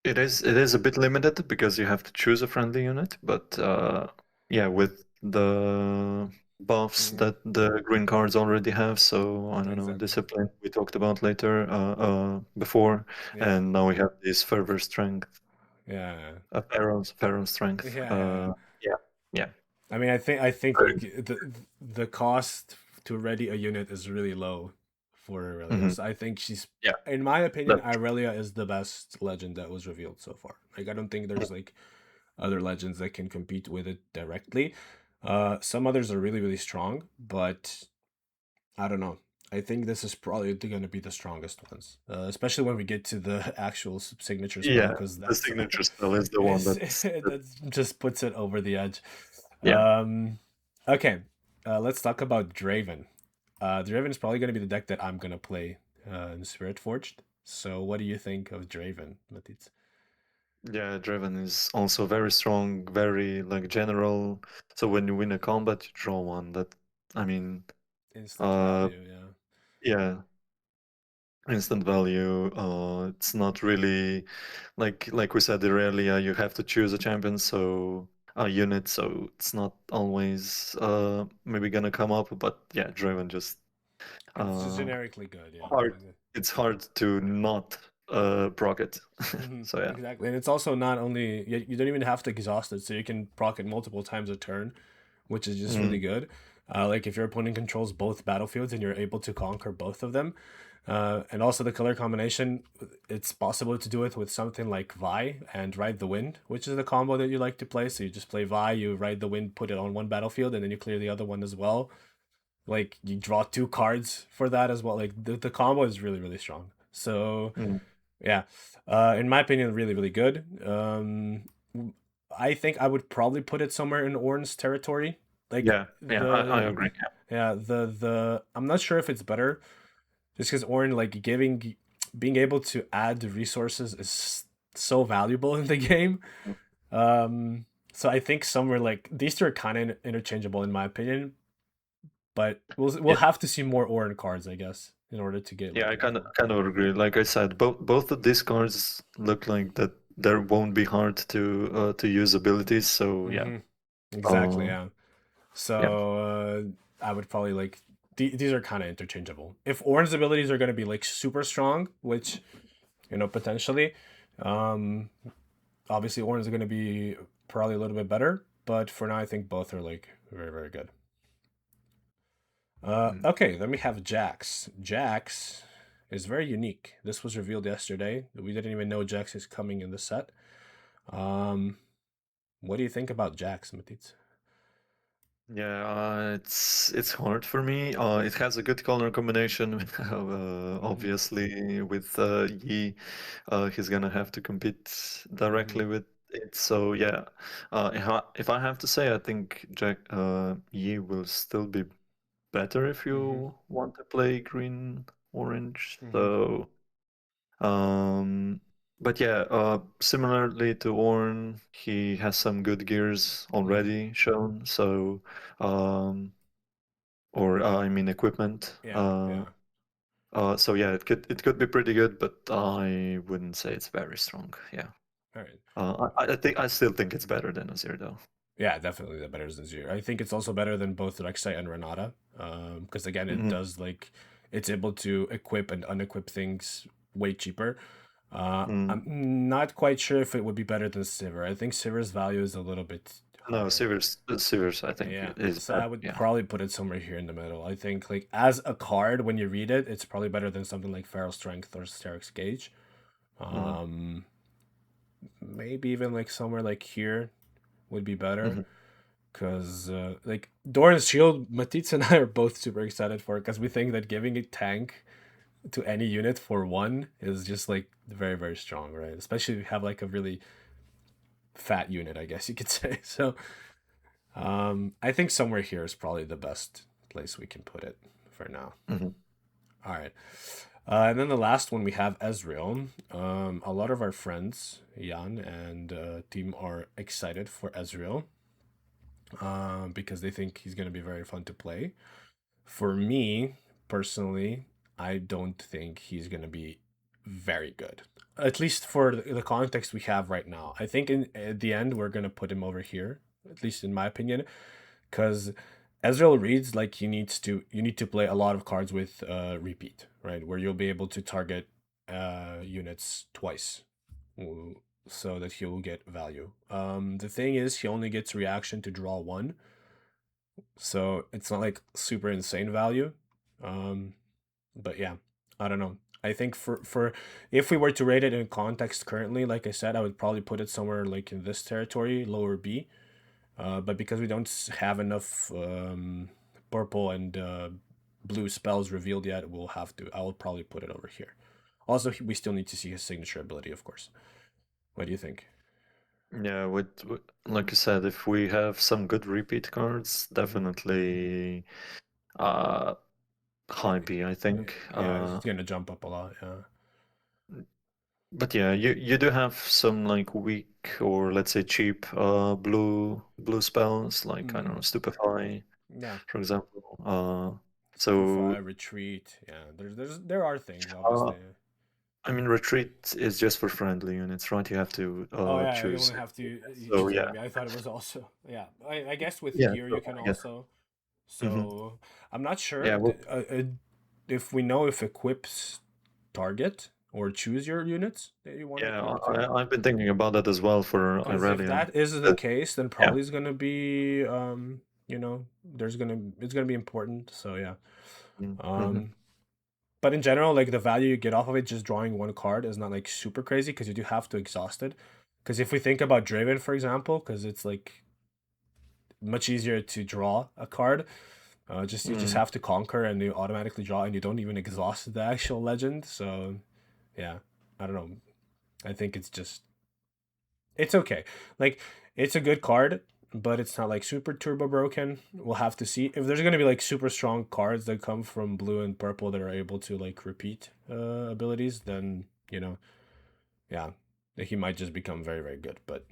it is a bit limited because you have to choose a friendly unit, but yeah, with the buffs Mm, that the green cards already have, so I don't know, exactly. discipline we talked about later before, Yeah. and now we have this fervor strength, Yeah. Pharaoh strength. Yeah. Yeah, yeah, I mean, I think very, like the cost to ready a unit is really low for Irelia. mhm, So I think she's, yeah, in my opinion, that, Irelia is the best legend that was revealed so far. Like I don't think there's like other legends that can compete with it directly. Some others are really, really strong, but I don't know. I think this is probably going to be the strongest ones, especially when we get to the actual signature spell, yeah. because The that's signature spell is the one it's, that's that just puts it over the edge. yeah. Um, okay, let's talk about Draven. Draven is probably going to be the deck that I'm going to play in Spirit Forged. So, what do you think of Draven, Matitz? Yeah, Draven is also very strong, very like general. So when you win a combat, you draw one. That I mean, Instant uh, value, yeah. yeah, instant value. It's not really like we said earlier. You have to choose a champion, so a unit. So it's not always maybe gonna come up. But yeah, Draven just It's just uh generically good, yeah. hard. It's hard to not proc it. Hmm. So yeah. Exactly, and it's also not only you don't even have to exhaust it, so you can proc it multiple times a turn, which is just really Mm, good. Like if your opponent controls both battlefields and you're able to conquer both of them, and also the color combination, it's possible to do it with something like Vi and Ride the Wind, which is the combo that you like to play. So you just play Vi, you Ride the Wind, put it on one battlefield, and then you clear the other one as well. Like you draw two cards for that as well. Like the combo is really, really strong. So mm. yeah, in my opinion, really, really good. I think I would probably put it somewhere in Ornn's territory. Like Yeah, yeah, I the agree. yeah, the I'm not sure if it's better just because Ornn like being able to add resources is so valuable in the game. Yeah. Um, so I think somewhere like these two are kind of interchangeable in my opinion, but we'll Yeah, have to see more Ornn cards, I guess, in order to get yeah, like I a full. kind of agree. Like I said, both of these cards look like that there won't be hard to use abilities. So yeah, Mm-hmm. Exactly, uh, yeah. yeah, So I would probably like these are kind of interchangeable. If Ornn's abilities are going to be like super strong, which potentially, um, obviously Ornn's going to be probably a little bit better. But for now, I think both are like very very good. mm, Okay, then we have Jax. Jax is very unique. This was revealed yesterday. We didn't even know Jax is coming in the set. Um, what do you think about Jax, Matitz? yeah. It's hard for me. It has a good color combination. Mm-hmm. Obviously, with Yi, he's gonna have to compete Mm-hmm. directly with it. So yeah, if I have to say, I think Yi will still be better if Mm-hmm. you want to play green orange. Mm-hmm. So um, but yeah, similarly to Ornn, he has some good gears Mm-hmm. already shown. So um, or I mean equipment. Yeah, yeah. So yeah, it could be pretty good, but I wouldn't say it's very strong. Yeah. All right. I still think it's better than Azir though. Yeah, definitely the better than Azir. I think it's also better than both Rexai and Renata. Because again, it Mhm. does like it's able to equip and unequip things way cheaper. Mm. I'm not quite sure if it would be better than Sivir. I think Sivir's value is a little bit No, higher. Sivir's I think Yeah, is so I better. would Yeah. probably put it somewhere here in the middle. I think like as a card, when you read it, it's probably better than something like Feral Strength or Sterax Gage. Hmm. Um, maybe even like somewhere like here would be better. Hmm. Because like Doran's Shield, Matitz and I are both super excited for it because we think that giving a tank to any unit for one is just like very very strong, right? Especially if you have like a really fat unit, I guess you could say. So I think somewhere here is probably the best place we can put it for now. Hmm. All right. And then the last one we have Ezreal. A lot of our friends, Jan and team, are excited for Ezreal because they think he's going to be very fun to play. For me, personally, I don't think he's going to be very good. At least for the context we have right now. I think at the end, we're going to put him over here, at least in my opinion, because Ezreal reads like you need to play a lot of cards with repeat, right? Where you'll be able to target units twice so that he'll get value. The thing is, he only gets reaction to draw one, so it's not like super insane value. Um, but yeah, I don't know. I think for if we were to rate it in context currently, like I said, I would probably put it somewhere like in this territory, lower B. But because we don't have enough purple and blue spells revealed yet, we'll have to. I will probably put it over here. Also, we still need to see his signature ability, of course. What do you think? Yeah, like you said, if we have some good repeat cards, Mm-hmm. definitely uh high B, I think. Yeah, it's gonna jump up a lot. Yeah. But yeah, you do have some like weak or let's say cheap blue spells like I don't Mm-hmm. know, Stupefy, Yeah. for example. Stupefy, So retreat. Yeah. There are things uh obviously. I mean retreat is just for friendly units, right? You have to Oh yeah, you choose only it. have to you So choose yeah. enemy. I thought it was also yeah. I guess with Yeah, gear so you can I guess. also. Hmm. So I'm not sure Yeah, well, if we know if equips target or choose your units that you want to yeah, equip to. I've been thinking about that as well for Because if Irelia. that is the That, case, then yeah. probably it's gonna be it's gonna be important. So yeah. Mm-hmm. Um, but in general, like the value you get off of it, just drawing one card is not like super crazy because you do have to exhaust it. Because if we think about Draven, for example, because it's like much easier to draw a card. Just you just Mm. have to conquer and you automatically draw and you don't even exhaust the actual legend. So yeah, I don't know. I think it's okay. Like it's a good card. but it's not like super turbo broken. We'll have to see if there's gonna be like super strong cards that come from blue and purple that are able to like repeat abilities. Then yeah, he might just become very very good, but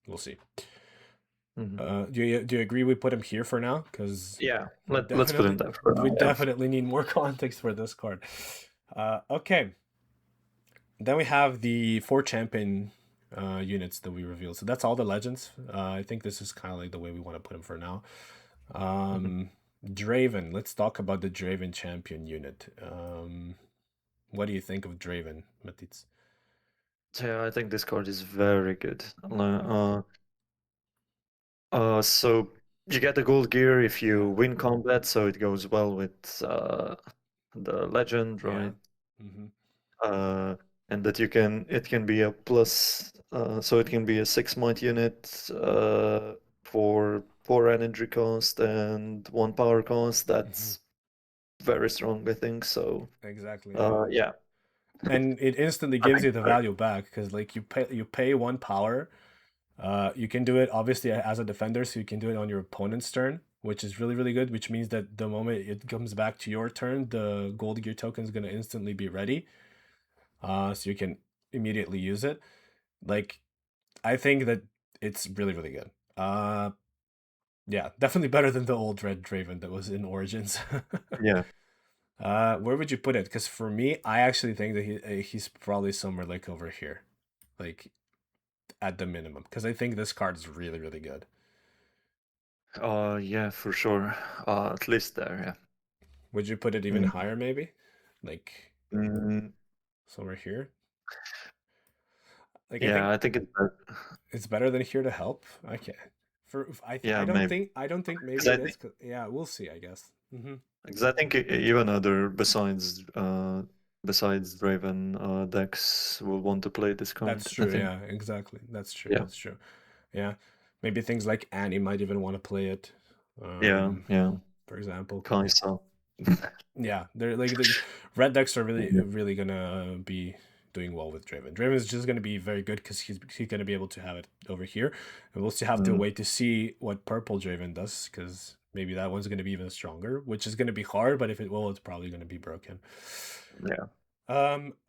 we'll see. Do you agree we put him here for now? Because Yeah, we let's put him definitely there for we now. Yeah. definitely need more context for this card. Okay. Then we have the 4 champion units that we revealed. So that's all the legends. I think this is kind of like the way we want to put them for now. Draven. Let's talk about the Draven champion unit. What do you think of Draven, Matitz? Yeah, I think this card is very good. So you get the gold gear if you Yeah. win combat, so it goes well with the legend, Yeah. right? Mm-hmm. And that it can be a plus, so it can be a 6 might unit for 4 energy cost and 1 power cost. Mm-hmm. That's very strong, I think. So Exactly. Yeah. yeah, And it instantly I gives think you it's the very value back because like you pay 1 power. You can do it obviously as a defender, so you can do it on your opponent's turn, which is really really good. Which means that the moment it comes back to your turn, the gold gear token is gonna instantly be ready. So you can immediately use it. Like I think that it's really really good. Yeah, definitely better than the old red Draven that was in Origins. yeah. Where would you put it? Because for me, I actually think that he's probably somewhere like over here, like at the minimum. Because I think this card is really really good. Yeah, for sure. At least there, Would you put it yeah. even higher, maybe? Like Mm, somewhere here? Like I yeah, think I think it's better than here to help. Okay. I yeah, don't maybe. think maybe Because it is. Yeah, we'll see. I guess. because I think even other besides Draven decks will want to play this That's card. I true. think. Yeah, exactly. That's true. Yeah, That's true. Yeah, maybe things like Annie might even want to play it. yeah, Um, yeah. for example. Kaisa. Yeah, they're like the red decks are really Yeah. really gonna be doing well with Draven. Draven is just gonna be very good because he's gonna be able to have it over here, and we'll still have to Mm, wait to see what purple Draven does because maybe that one's gonna be even stronger, which is gonna be hard. But if it will, it's probably gonna be broken. yeah,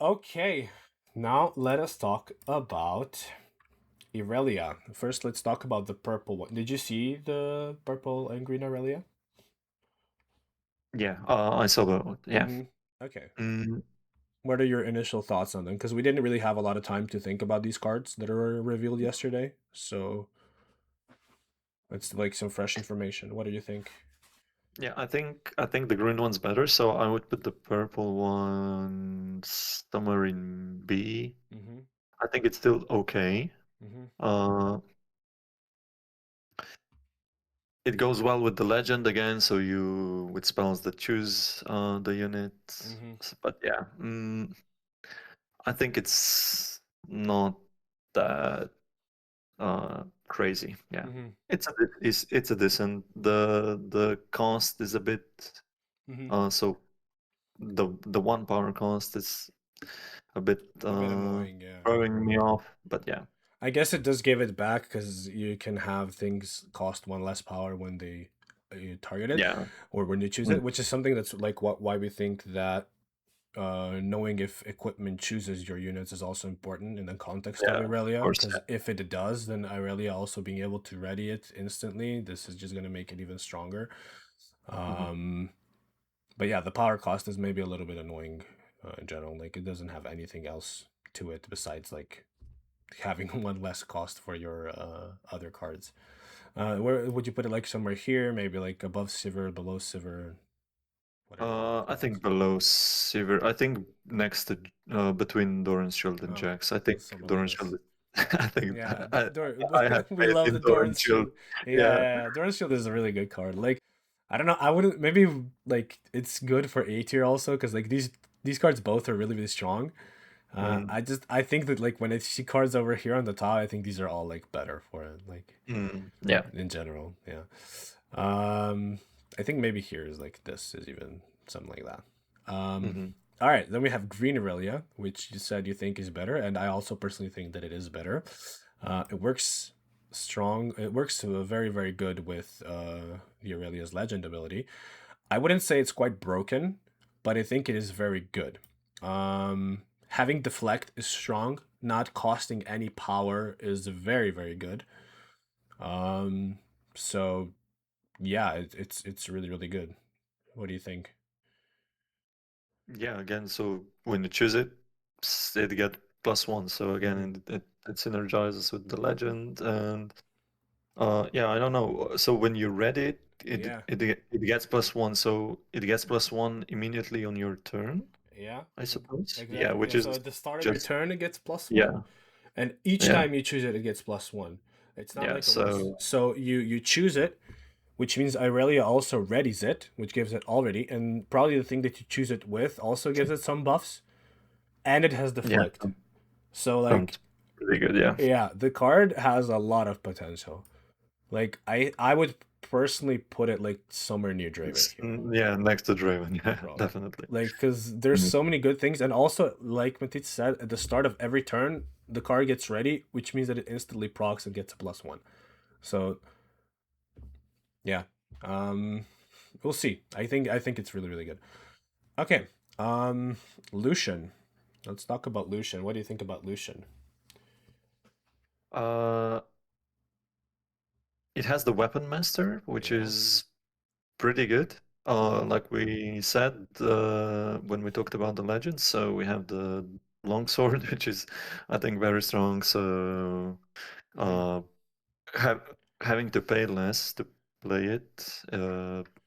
Okay. Now let us talk about Irelia. First, let's talk about the purple one. Did you see the purple and green Irelia? yeah. I saw that. Yeah. Mm-hmm. Okay. Mm, What are your initial thoughts on them? Because we didn't really have a lot of time to think about these cards that were revealed yesterday. So it's like some fresh information. What do you think? yeah, I think the green one's better, so I would put the purple one somewhere in B. Mm-hmm. I think it's still okay. Mm-hmm. Uh, It goes well with the legend again, so you with spells that choose the unit. Mm-hmm. But yeah, I think it's not that crazy. Yeah, Mm-hmm. it's a decent. The cost is a bit Mm-hmm. so the 1 power cost is a bit A bit annoying, yeah. throwing me off. But yeah, I guess it does give it back because you can have things cost 1 less power when they you target it yeah, or when you choose mm, it, which is something that's like why we think that knowing if equipment chooses your units is also important in the context of yeah, of Irelia, course, because yeah. if it does, then Irelia also being able to ready it instantly, this is just going to make it even stronger. Mhm. Um, but yeah, the power cost is maybe a little bit annoying in general. Like it doesn't have anything else to it besides like having 1 less cost for your other cards. Where would you put it? Like somewhere here, maybe like above Sivir, below Sivir. What are your I thoughts? think below Sivir. I think next to between Doran's Shield and Oh, Jax. I think that's so Doran's malicious. Shield. I think Yeah, I have we faith love in the Doran's Doran's Shield. Shield. Yeah, Yeah. yeah, yeah. Doran's Shield is a really good card. Like, I don't know. I wouldn't maybe like it's good for A tier also because like these cards both are really really strong. Mm, I think that like when I see cards over here on the top, I think these are all like better for it. Like yeah. in general, yeah. Um, I think maybe here is like this is even something like that. Hmm. All right, then we have Green Aurelia, which you said you think is better, and I also personally think that it is better. It works strong. It works very, very good with the Aurelia's Legend ability. I wouldn't say it's quite broken, but I think it is very good. Having deflect is strong. Not costing any power is very, very good. So yeah, it's really, really good. What do you think? Yeah, again, so when you choose it, it get +1. So Mhm. again, it synergizes with the legend, and yeah, I don't know. So when you read it, Yeah, it gets +1. So it gets +1 immediately on your turn, yeah, I suppose. Yeah, exactly. which Yeah, so is at the start of your just turn, it gets +1, yeah, and each yeah, time you choose it, it gets +1. It's not yeah. like a loss. So So you choose it, which means Irelia also readies it, which gives it already, and probably the thing that you choose it with also gives it some buffs, and it has yeah, deflect. So like, sounds pretty good. Yeah. yeah, the card has a lot of potential. Like I would personally put it like somewhere near Draven here, Yeah, next to Draven. Yeah, bro. definitely. Like, because there's Mhm. so many good things, and also like Matit said, at the start of every turn, the card gets ready, which means that it instantly procs and gets a +1. So yeah, um, we'll see. I think it's really, really good. Okay, um, Lucian. Let's talk about Lucian. What do you think about Lucian? Uh, it has the Weapon Master, which Yeah. is pretty good. Mm-hmm. Like we said when we talked about the legends, so we have the longsword, which is, I think, very strong. So Mm-hmm. uh, have, having to pay less to play it,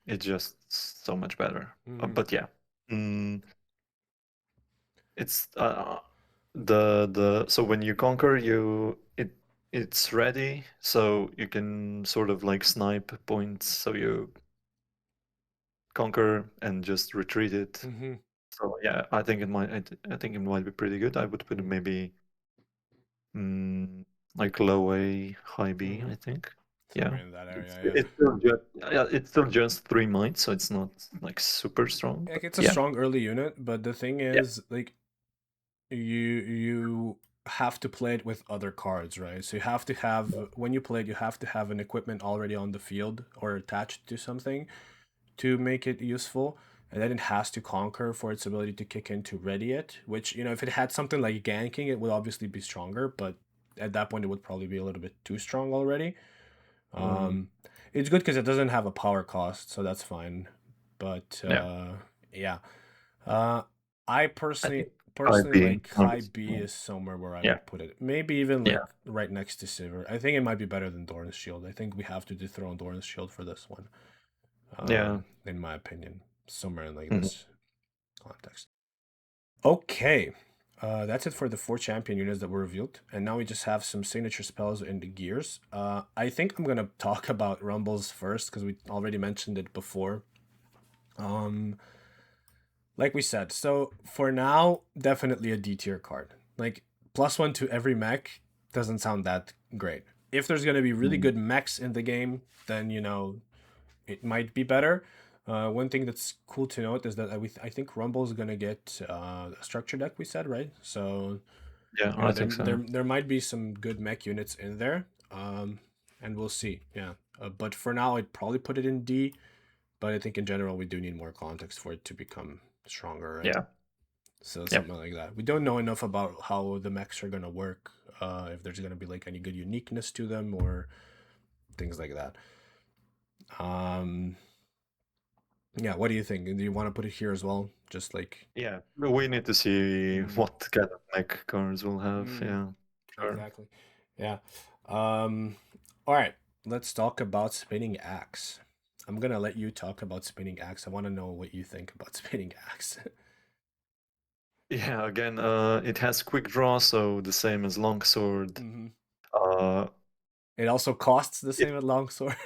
it's just so much better. Mm-hmm. But yeah, mm, it's the so when you conquer, it's ready, so you can sort of like snipe points. So you conquer and just retreat it. Mm-hmm. So yeah, I think it might. I think it might be pretty good. I would put it Mm-hmm. maybe like low A, high B. Mm-hmm. I think. Somewhere Yeah, in that it's area, yeah. it's still just yeah, it's still just 3 might, so it's not like super strong. Like, But it's a yeah, strong early unit, but the thing yeah, is, like, you have to play it with other cards, right? So you have to have, when you play it, you have to have an equipment already on the field or attached to something to make it useful. And then it has to conquer for its ability to kick in to ready it, which, if it had something like ganking, it would obviously be stronger, but at that point it would probably be a little bit too strong already. mm, Um, it's good because it doesn't have a power cost, so that's fine. But yeah. I think we have to dethrone Doran's shield for this one. Yeah. In my opinion, somewhere in like Mhm. this context. Okay. That's it for the 4 champion units that were revealed, and now we just have some signature spells in the gears. I think I'm gonna talk about Rumbles first because we already mentioned it before. Um, like we said, so for now, definitely a D tier card. Like, +1 to every mech doesn't sound that great. If there's gonna be really Mm. good mechs in the game, then it might be better. One thing that's cool to note is that I think Rumble is gonna get a structure deck. We said, right? So Yeah, I there think so. there might be some good mech units in there. And we'll see. Yeah. But for now, I'd probably put it in D. But I think in general, we do need more context for it to become stronger, right? Yeah, So yeah, something like that. We don't know enough about how the mechs are gonna work. If there's gonna be like any good uniqueness to them or things like that. Um, yeah. What do you think? Do you want to put it here as well? Just like. yeah. We need to see Mm, what kind of mech cards we'll have. mm, Yeah, sure. exactly. Yeah. Um. All right. Let's talk about spinning axe. I'm gonna let you talk about spinning axe. I want to know what you think about spinning axe. Yeah, again, it has quick draw, so the same as longsword. hmm Uh, It also costs the it same as longsword.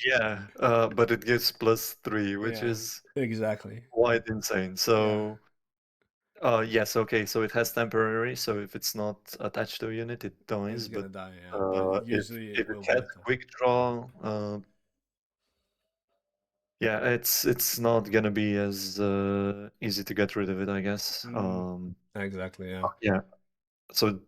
yeah, but it gives +3, which Yeah. is Exactly. quite insane. Yeah. So, yes, okay, so it has temporary, so if it's not attached to a unit, it It's dies. But gonna die, yeah. But if usually it if it will be has attacked. quick draw, yeah, it's not gonna be as easy to get rid of it, I guess. Mm, exactly, yeah. Yeah. So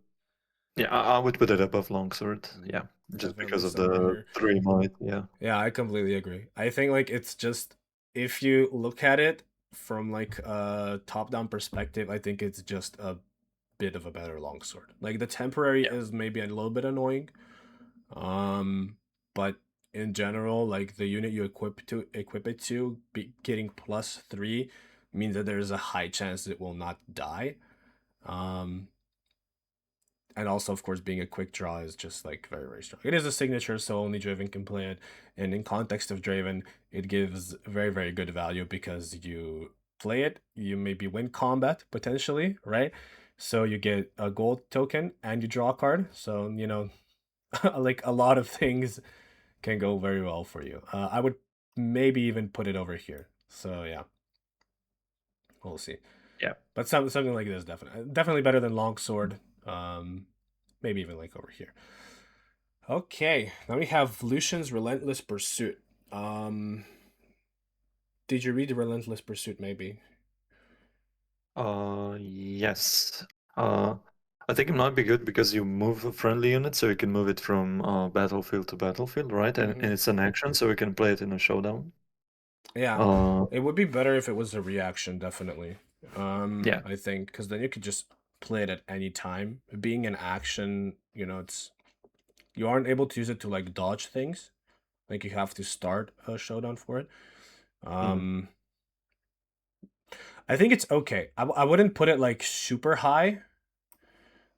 yeah, I would put it above longsword. Mm. Yeah. just Definitely because of some the better. 3 might. Yeah. Yeah, I completely agree. I think like it's just if you look at it from like a top-down perspective, I think it's just a bit of a better longsword. Like the temporary Yeah. is maybe a little bit annoying, but in general, like the unit you equip it to, getting +3 means that there's a high chance it will not die. Um, and also, of course, being a quick draw is just like very, very strong. It is a signature, so only Draven can play it. And in context of Draven, it gives very, very good value because you play it, you maybe win combat potentially, right? So you get a gold token and you draw a card. So, you know, like a lot of things can go very well for you. I would maybe even put it over here. So yeah, we'll see. Yeah. But something like this definitely better than longsword. Um, maybe even like over here. Okay, now we have Lucian's Relentless Pursuit. Did you read the Relentless Pursuit? Maybe. Yes. Uh, I think it might be good because you move a friendly unit, so you can move it from battlefield to battlefield, right? And it's an action, so we can play it in a showdown. Yeah, Uh, it would be better if it was a reaction, definitely. yeah. I think because then you could just play it at any time. Being an action, you know, it's you aren't able to use it to like dodge things. Like you have to start a showdown for it. Mm, Um, I think it's okay. I wouldn't put it like super high.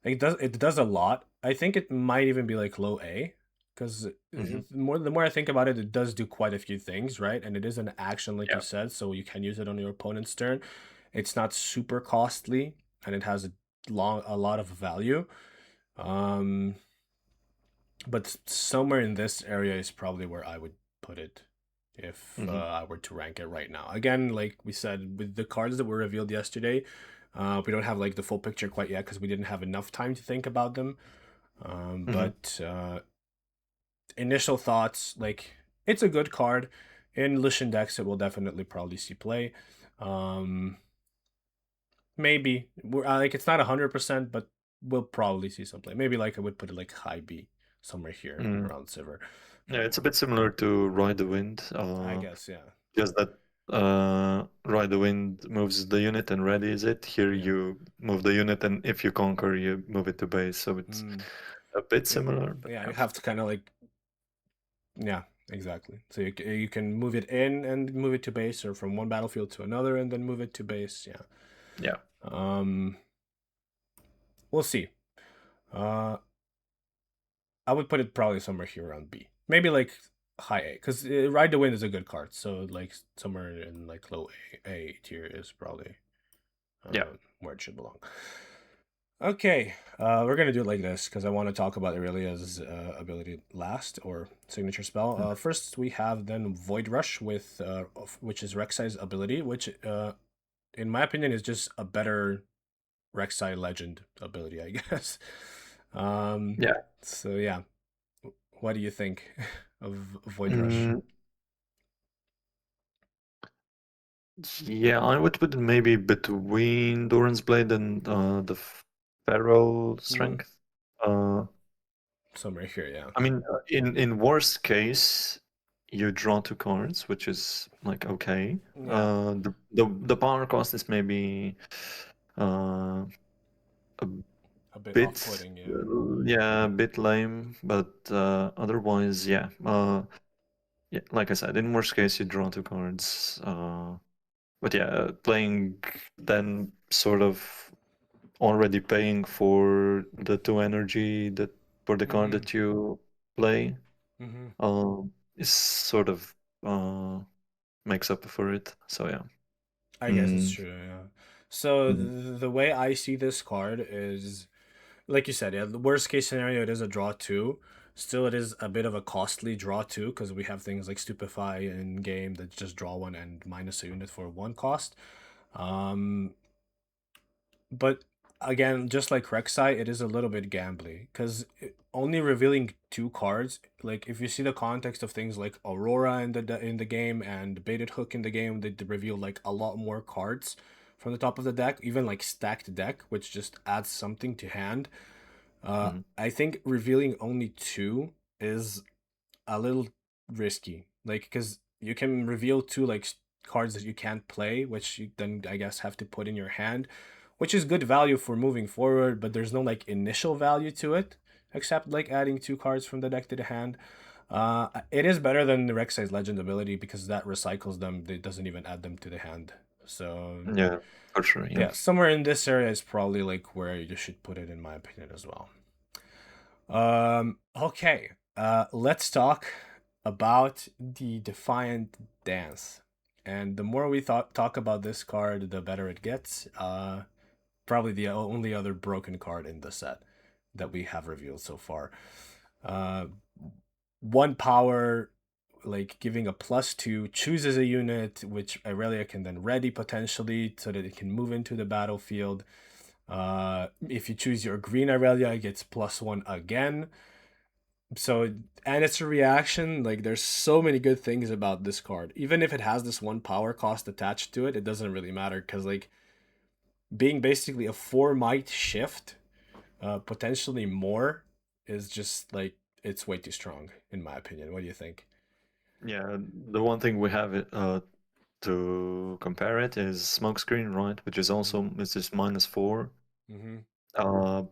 Like it does a lot. I think it might even be like low A, because hmm. the more I think about it, it does do quite a few things, right? And it is an action, like you Yeah. said, so you can use it on your opponent's turn. It's not super costly, and it has a lot of value. Um, but somewhere in this area is probably where I would put it if Hmm. I were to rank it right now. Again, like we said, with the cards that were revealed yesterday, we don't have like the full picture quite yet because we didn't have enough time to think about them. Hmm. But initial thoughts, like it's a good card. In Lucian decks, it will definitely probably see play. Um, maybe like it's not 100%, but we'll probably see some play. Maybe like I would put it like high B somewhere here Mm. around Sivir. Yeah, it's a bit similar to Ride the Wind. I guess, yeah, Just that Ride the Wind moves the unit and readies it. Here yeah. you move the unit, and if you conquer, you move it to base. So it's Mm. a bit Yeah, similar, but yeah. yeah. You have to kind of like, yeah, exactly. So you can move it in and move it to base, or from one battlefield to another and then move it to base. Yeah. Yeah. Um, we'll see. Uh, I would put it probably somewhere here around B. Maybe like high A, because Ride the Wind is a good card. So like somewhere in like low A tier is probably Yeah. where it should belong. Okay, we're gonna do it like this because I want to talk about Irelia's ability last, or signature spell. Mhm. First we have then Void Rush with which is Rexai's ability, which in my opinion is just a better Rexai Legend ability, I guess. Um, Yeah. so yeah, what do you think of Void Rush? Mm, yeah, I would put it maybe between Doran's Blade and the Feral Mm, Strength. Uh, somewhere here, yeah. I mean, in worst case, you draw 2 cards, which is like okay. Yeah, The power cost is maybe uh, a a bit bit, off-putting, yeah. yeah, a bit lame, but otherwise, yeah. Yeah, like I said, in worst case, you draw 2 cards. But yeah, playing then sort of already paying for the 2 energy that for the card Mm-hmm. that you play Mm-hmm. is sort of uh makes up for it. So yeah. I guess it's Mm, true, yeah. So mhm, the way I see this card is, like you said, yeah, the worst case scenario, it is a draw two. Still, it is a bit of a costly draw two because we have things like Stupefy in game that just draw one and minus a unit for one cost. Um, but again, just like Rexai, it is a little bit gambly because only revealing 2 cards. Like if you see the context of things like Aurora in the game and Baited Hook in the game, they reveal like a lot more cards from the top of the deck, even like stacked deck, which just adds something to hand. mhm, I think revealing only two is a little risky, like because you can reveal two like cards that you can't play, which you then I guess have to put in your hand, which is good value for moving forward, but there's no like initial value to it except like adding two cards from the deck to the hand. It is better than the Rexai's Legend ability because that recycles them. It doesn't even add them to the hand. So Yeah, for sure. Yeah. yeah, somewhere in this area is probably like where you should put it, in my opinion, as well. Okay. Let's talk about the Defiant Dance. And the more we talk about this card, the better it gets. Probably the only other broken card in the set that we have revealed so far. Uh, one power, like giving a +2, chooses a unit which Irelia can then ready potentially so that it can move into the battlefield. If you choose your green Irelia, it gets +1 again. So, and it's a reaction. Like, there's so many good things about this card. Even if it has this one power cost attached to it, it doesn't really matter because, like, being basically a 4 might shift, potentially more, is just like it's way too strong, in my opinion. What do you think? Yeah, the one thing we have to compare it is Smokescreen, right? Which is also it's just -4. Mm-hmm. Uh,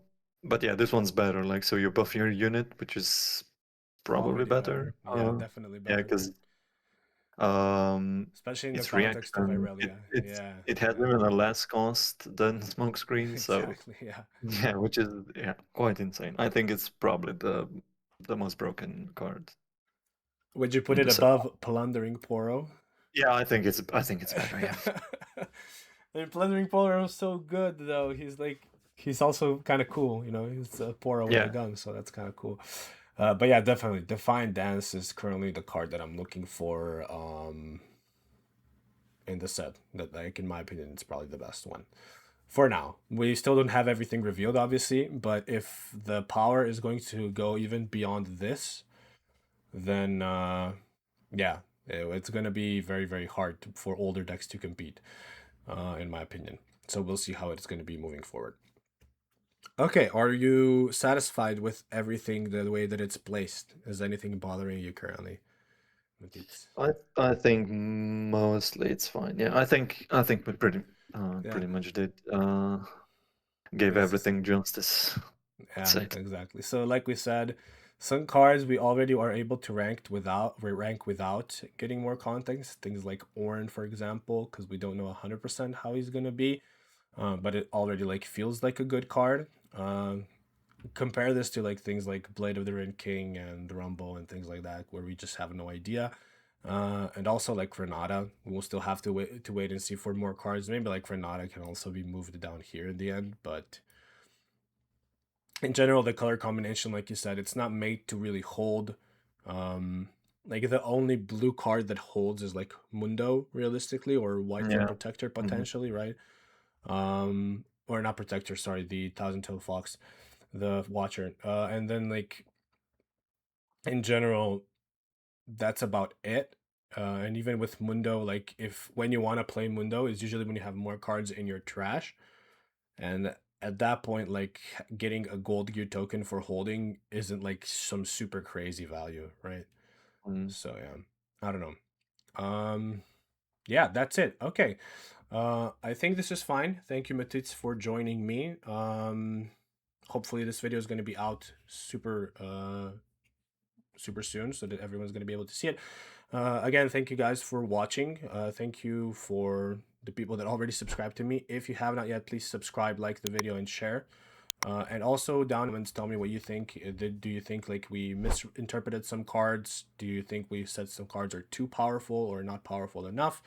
but yeah, this one's better. Like, so you buff your unit, which is probably Already better. better. Yeah, definitely Yeah, better. because Especially in the its context of reaction Irelia. it's Yeah, it has yeah. even a less cost than Smokescreen, so Exactly, yeah. yeah, which is quite insane. I think it's probably the most broken card Would you put in it the set. above Plundering Poro? Yeah, I think it's better. Yeah. And Plundering Poro is so good though. He's also kind of cool, you know. He's a Poro with a Yeah. gun, so that's kind of cool. But yeah, definitely, Defiant Dance is currently the card that I'm looking for in the set. That, like, in my opinion, it's probably the best one for now. We still don't have everything revealed, obviously, but if the power is going to go even beyond this, then yeah, it's gonna be very very hard for older decks to compete, in my opinion. So we'll see how it's gonna be moving forward. Okay, are you satisfied with everything the way that it's placed? Is anything bothering you currently? I think mostly it's fine. Yeah, I think we Yeah, pretty much did gave it's everything justice. I'd yeah, say. exactly. So like we said, some cards we already are able to rank without getting more context. Things like Ornn, for example, because we don't know 100% how he's gonna be, but it already like feels like a good card. Compare this to like things like Blade of the Ring King and the Rumble and things like that, where we just have no idea. And also like Renata, we'll still have to wait and see for more cards. Maybe like Renata can also be moved down here in the end, but in general, the color combination, like you said, it's not made to really hold. Um, like the only blue card that holds is like Mundo, realistically, or White Flame Yeah. Protector Hmm. potentially, right? Or not Protector, sorry, the Thousand Toe Fox, the Watcher. And then like in general, that's about it. And even with Mundo, like if when you want to play Mundo, is usually when you have more cards in your trash. And at that point, like getting a gold gear token for holding isn't like some super crazy value, right? Mm. So yeah, I don't know. Yeah, that's it. Okay. I think this is fine. Thank you, Matitz, for joining me. Hopefully this video is going to be out super soon so that everyone's going to be able to see it. Again, thank you guys for watching. Thank you for the people that already subscribed to me. If you have not yet, please subscribe, like the video, and share. And also down in the comments, tell me what you think. Do you think like we misinterpreted some cards? Do you think we said some cards are too powerful or not powerful enough?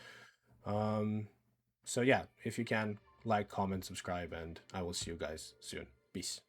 So yeah, if you can, like, comment, subscribe, and I will see you guys soon. Peace.